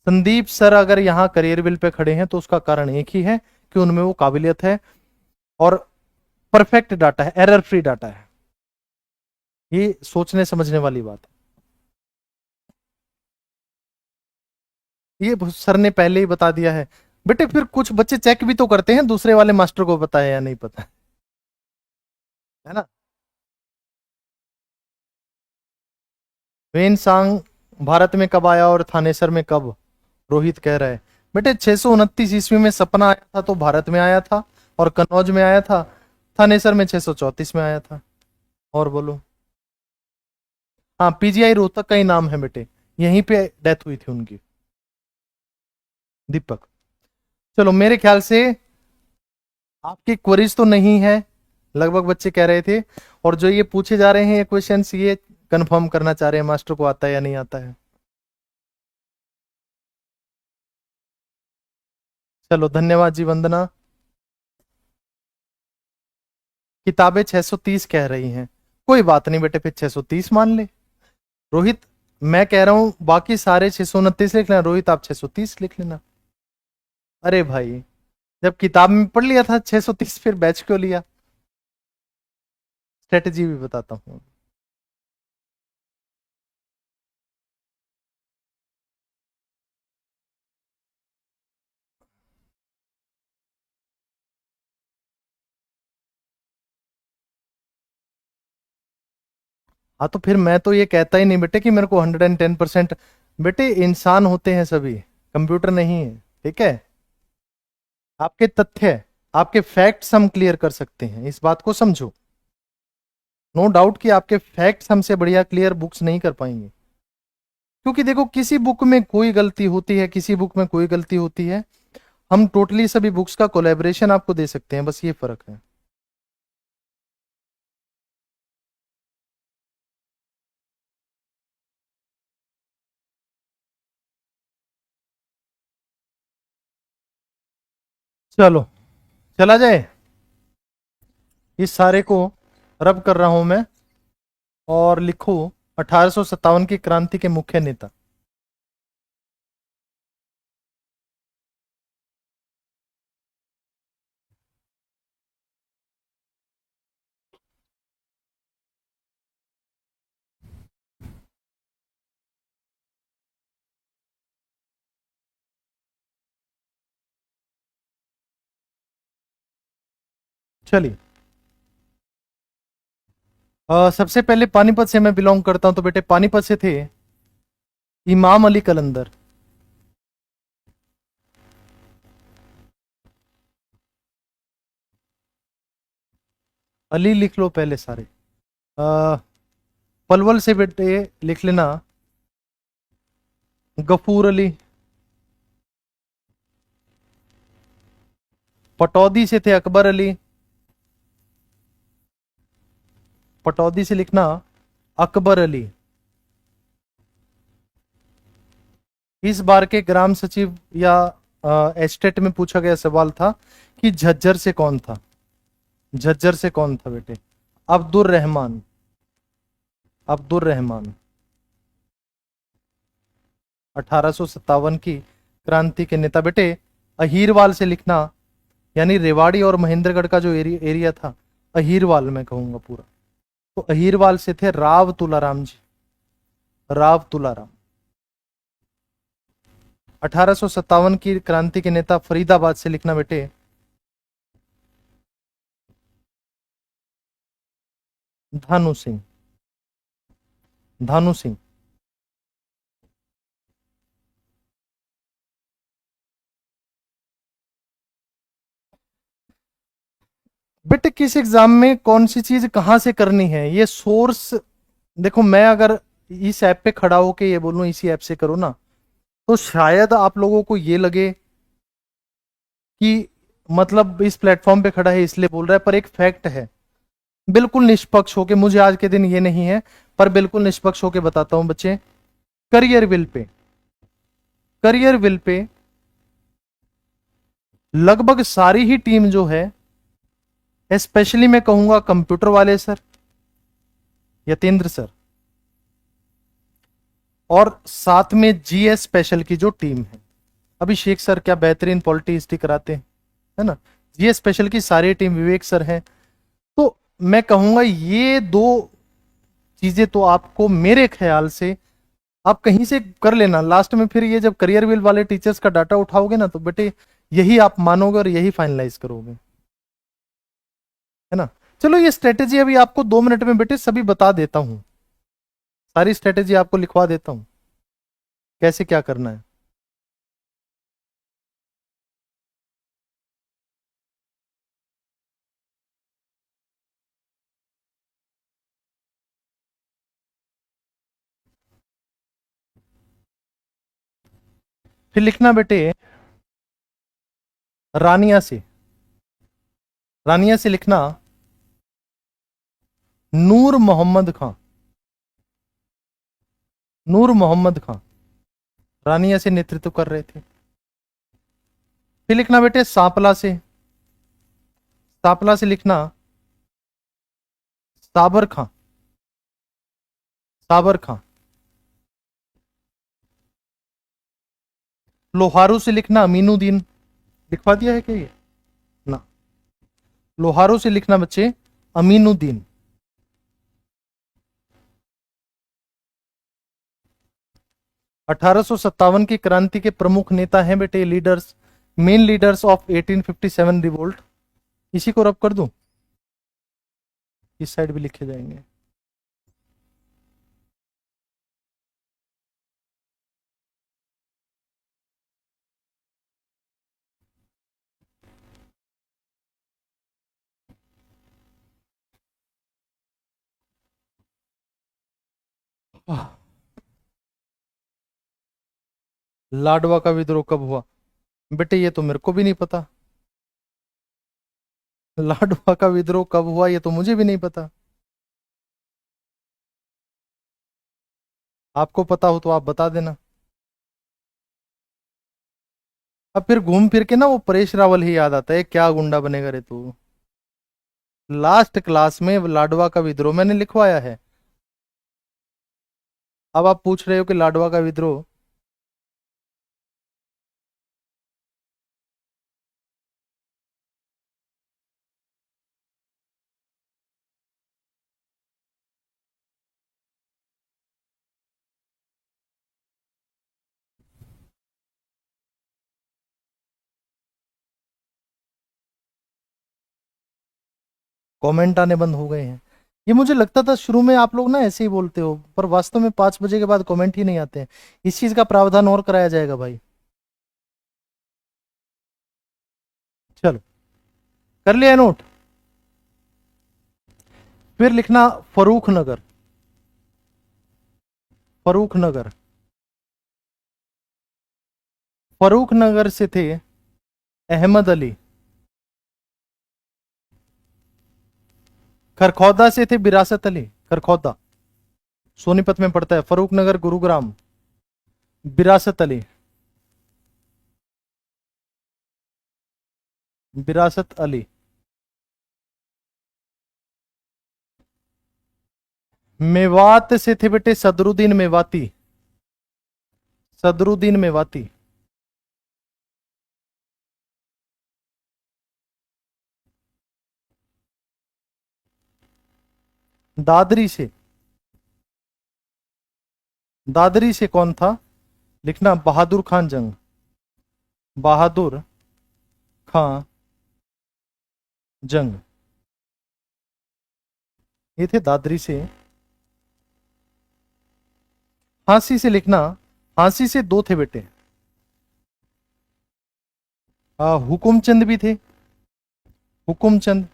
संदीप सर अगर यहाँ करियर बिल पे खड़े हैं तो उसका कारण एक ही है कि उनमें वो काबिलियत है और परफेक्ट डाटा है, एरर फ्री डाटा है। ये सोचने समझने वाली बात है, ये सर ने पहले ही बता दिया है बेटे। फिर कुछ बच्चे चेक भी तो करते हैं दूसरे वाले मास्टर को पता है या नहीं पता है ना। वेन सांग भारत में कब आया और थानेसर में कब? रोहित कह रहा है बेटे 629 ईस्वी में सपना आया था तो भारत में आया था और कन्नौज में आया था। थानेसर में 634 में आया था। और बोलो। हाँ, PGI रोहतक का ही नाम है बेटे, यहीं पे डेथ हुई थी उनकी। दीपक, चलो मेरे ख्याल से आपकी क्वेरीज तो नहीं है, लगभग बच्चे कह रहे थे, और जो ये पूछे जा रहे हैं ये क्वेश्चंस, ये कंफर्म करना चाह रहे हैं मास्टर को आता है या नहीं आता है। चलो धन्यवाद जी वंदना। किताबें 630 कह रही हैं, कोई बात नहीं बेटे, फिर 630 मान ले। रोहित, मैं कह रहा हूं बाकी सारे 629 लिख लेना, रोहित आप 630 लिख लेना। अरे भाई, जब किताब में पढ़ लिया था 630, फिर बैच क्यों लिया? स्ट्रेटेजी भी बताता हूँ। हाँ तो फिर मैं तो ये कहता ही नहीं बेटे कि मेरे को 110%। बेटे इंसान होते हैं सभी, कंप्यूटर नहीं है। ठीक है, आपके तथ्य, आपके फैक्ट्स हम क्लियर कर सकते हैं, इस बात को समझो। नो डाउट कि आपके फैक्ट्स हमसे बढ़िया क्लियर बुक्स नहीं कर पाएंगे, क्योंकि देखो किसी बुक में कोई गलती होती है, किसी बुक में कोई गलती होती है। हम टोटली सभी बुक्स का कोलैबोरेशन आपको दे सकते हैं, बस ये फर्क है। चलो चला जाए, इस सारे को रब कर रहा हूं मैं, और लिखो 1857 की क्रांति के मुख्य नेता। चलिए, सबसे पहले पानीपत से मैं बिलोंग करता हूं, तो बेटे पानीपत से थे इमाम अली कलंदर। अली लिख लो पहले सारे। अ, पलवल से बेटे लिख लेना गफूर अली। पटौदी से थे अकबर अली। पटौदी से लिखना अकबर अली। इस बार के ग्राम सचिव या एस्टेट में पूछा गया सवाल था कि झज्जर से कौन था। झज्जर से कौन था बेटे? अब्दुर रहमान। अब्दुर रहमान। 1857 की क्रांति के नेता बेटे। अहीरवाल से लिखना यानी रेवाड़ी और महेंद्रगढ़ का जो एरिया था, अहीरवाल मैं कहूंगा पूरा, तो अहीरवाल से थे राव तुलाराम जी, राव तुलाराम। 1857 की क्रांति के नेता फरीदाबाद से लिखना बेटे, धानु सिंह, धानु सिंह। बेटे किस एग्जाम में कौन सी चीज कहां से करनी है, ये सोर्स देखो। मैं अगर इस ऐप पे खड़ा होके ये बोलूं इसी ऐप से करो ना, तो शायद आप लोगों को ये लगे कि मतलब इस प्लेटफॉर्म पे खड़ा है इसलिए बोल रहा है, पर एक फैक्ट है। बिल्कुल निष्पक्ष होके, मुझे आज के दिन ये नहीं है, पर बिल्कुल निष्पक्ष होके बताता हूं बच्चे। Career will pay, career will pay लगभग सारी ही टीम जो है, स्पेशली मैं कहूंगा कंप्यूटर वाले सर, यतेंद्र सर, और साथ में जीएस स्पेशल की जो टीम है, अभिषेक सर क्या बेहतरीन पॉलिटी हिस्ट्री कराते हैं, है ना। जीएस स्पेशल की सारी टीम, विवेक सर है। तो मैं कहूंगा ये दो चीजें तो आपको मेरे ख्याल से आप कहीं से कर लेना। लास्ट में फिर ये जब करियर विल वाले टीचर्स का डाटा उठाओगे ना, तो बेटे यही आप मानोगे और यही फाइनलाइज करोगे, है ना। चलो ये स्ट्रेटेजी अभी आपको 2 मिनट में बेटे सभी बता देता हूं, सारी स्ट्रेटेजी आपको लिखवा देता हूं कैसे क्या करना है। फिर लिखना बेटे रानिया से, रानिया से लिखना नूर मोहम्मद खां, नूर मोहम्मद खां रानिया से नेतृत्व कर रहे थे। फिर लिखना बेटे सांपला से, सांपला से लिखना साबर खां, साबर खां। लोहारू से लिखना अमीनुद्दीन, लिखवा दिया है क्या ये ना। लोहारू से लिखना बच्चे अमीनुद्दीन। 1857 की क्रांति के प्रमुख नेता हैं बेटे, leaders, main leaders of 1857 revolt. इसी को रब कर दूं, इस साइड भी लिखे जाएंगे। लाडवा का विद्रोह कब हुआ, बेटे ये तो मेरे को भी नहीं पता। लाडवा का विद्रोह कब हुआ ये तो मुझे भी नहीं पता। आपको पता हो तो आप बता देना। अब फिर घूम फिर के ना वो परेश रावल ही याद आता है, क्या गुंडा बनेगा रे तू। लास्ट क्लास में लाडवा का विद्रोह मैंने लिखवाया है। अब आप पूछ रहे हो कि लाडवा का विद्रोह, कमेंट आने बंद हो गए हैं। ये मुझे लगता था शुरू में आप लोग ना ऐसे ही बोलते हो, पर वास्तव में 5 बजे के बाद कमेंट ही नहीं आते हैं। इस चीज का प्रावधान और कराया जाएगा भाई। चलो कर लिया नोट। फिर लिखना फरूख नगर, फरूख नगर, फरूख नगर से थे अहमद अली। खरखौदा से थे विरासत अली, खरखौदा सोनीपत में पड़ता है। फरूख नगर गुरुग्राम, विरासत अली, विरासत अली। मेवात से थे बेटे सदरुद्दीन मेवाती, सदरुद्दीन मेवाती। दादरी से, दादरी से कौन था? लिखना बहादुर खान जंग, बहादुर खां जंग, ये थे दादरी से। झांसी से लिखना, झांसी से दो थे बेटे, हुकुमचंद भी थे, हुकुमचंद,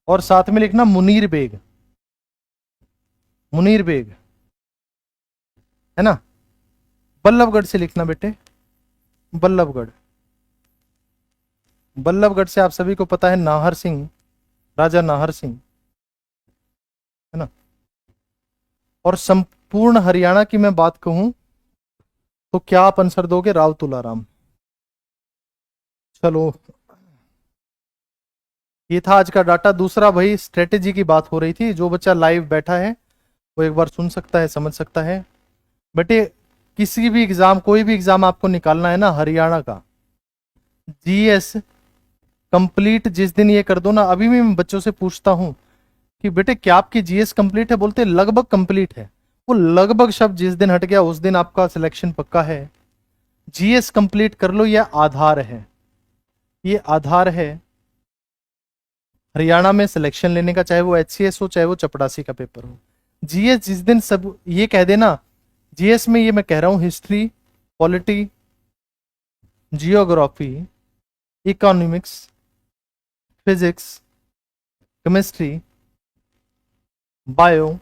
और साथ में लिखना मुनीर बेग, मुनीर बेग, है ना। बल्लभगढ़ से लिखना बेटे, बल्लभगढ़, बल्लभगढ़ से आप सभी को पता है नाहर सिंह, राजा नाहर सिंह, है ना। और संपूर्ण हरियाणा की मैं बात कहूं तो क्या आप आंसर दोगे? राव तुलाराम। चलो, ये था आज का डाटा। दूसरा भाई स्ट्रेटेजी की बात हो रही थी, जो बच्चा लाइव बैठा है वो एक बार सुन सकता है, समझ सकता है। बेटे किसी भी एग्जाम, कोई भी एग्जाम आपको निकालना है ना हरियाणा का, जीएस कंप्लीट जिस दिन ये कर दो ना, अभी भी मैं बच्चों से पूछता हूं कि बेटे क्या आपकी जीएस कंप्लीट है? बोलते लगभग कंप्लीट है। वो लगभग शब्द जिस दिन हट गया उस दिन आपका सिलेक्शन पक्का है। जीएस कंप्लीट कर लो, यह आधार है, ये आधार है हरियाणा में सिलेक्शन लेने का, चाहे वो एचसीएस हो चाहे वो चपड़ासी का पेपर हो। जीएस जिस दिन सब ये कह देना, जीएस में ये मैं कह रहा हूं history, polity, geography, economics, physics, chemistry, bio,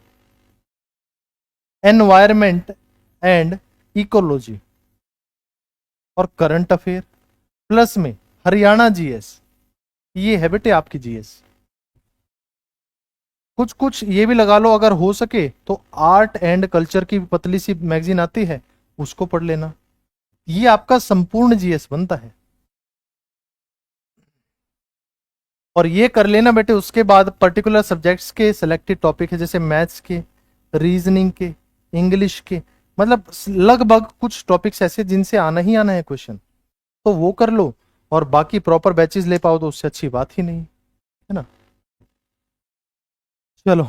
environment and ecology और करंट अफेयर, प्लस में हरियाणा जीएस, ये है बेटे आपकी जीएस। कुछ कुछ ये भी लगा लो अगर हो सके तो आर्ट एंड कल्चर की पतली सी मैगजीन आती है उसको पढ़ लेना, ये आपका संपूर्ण जीएस बनता है। और ये कर लेना बेटे, उसके बाद पर्टिकुलर सब्जेक्ट्स के सिलेक्टेड टॉपिक है, जैसे मैथ्स के, रीजनिंग के, इंग्लिश के, मतलब लगभग कुछ टॉपिक्स ऐसे जिनसे आना ही आना है क्वेश्चन, तो वो कर लो। और बाकी प्रॉपर बैचेस ले पाओ तो उससे अच्छी बात ही नहीं, है ना। चलो,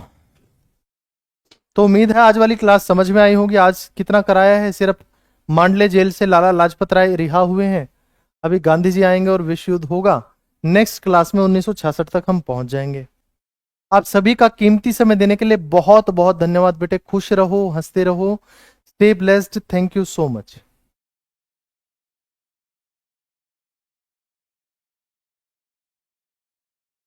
तो उम्मीद है आज वाली क्लास समझ में आई होगी। आज कितना कराया है? सिर्फ मांडले जेल से लाला लाजपत राय रिहा हुए हैं, अभी गांधी जी आएंगे और विश्व युद्ध होगा। नेक्स्ट क्लास में 1966 तक हम पहुंच जाएंगे। आप सभी का कीमती समय देने के लिए बहुत बहुत धन्यवाद बेटे। खुश रहो, हंसते रहो, stay blessed, thank you so much.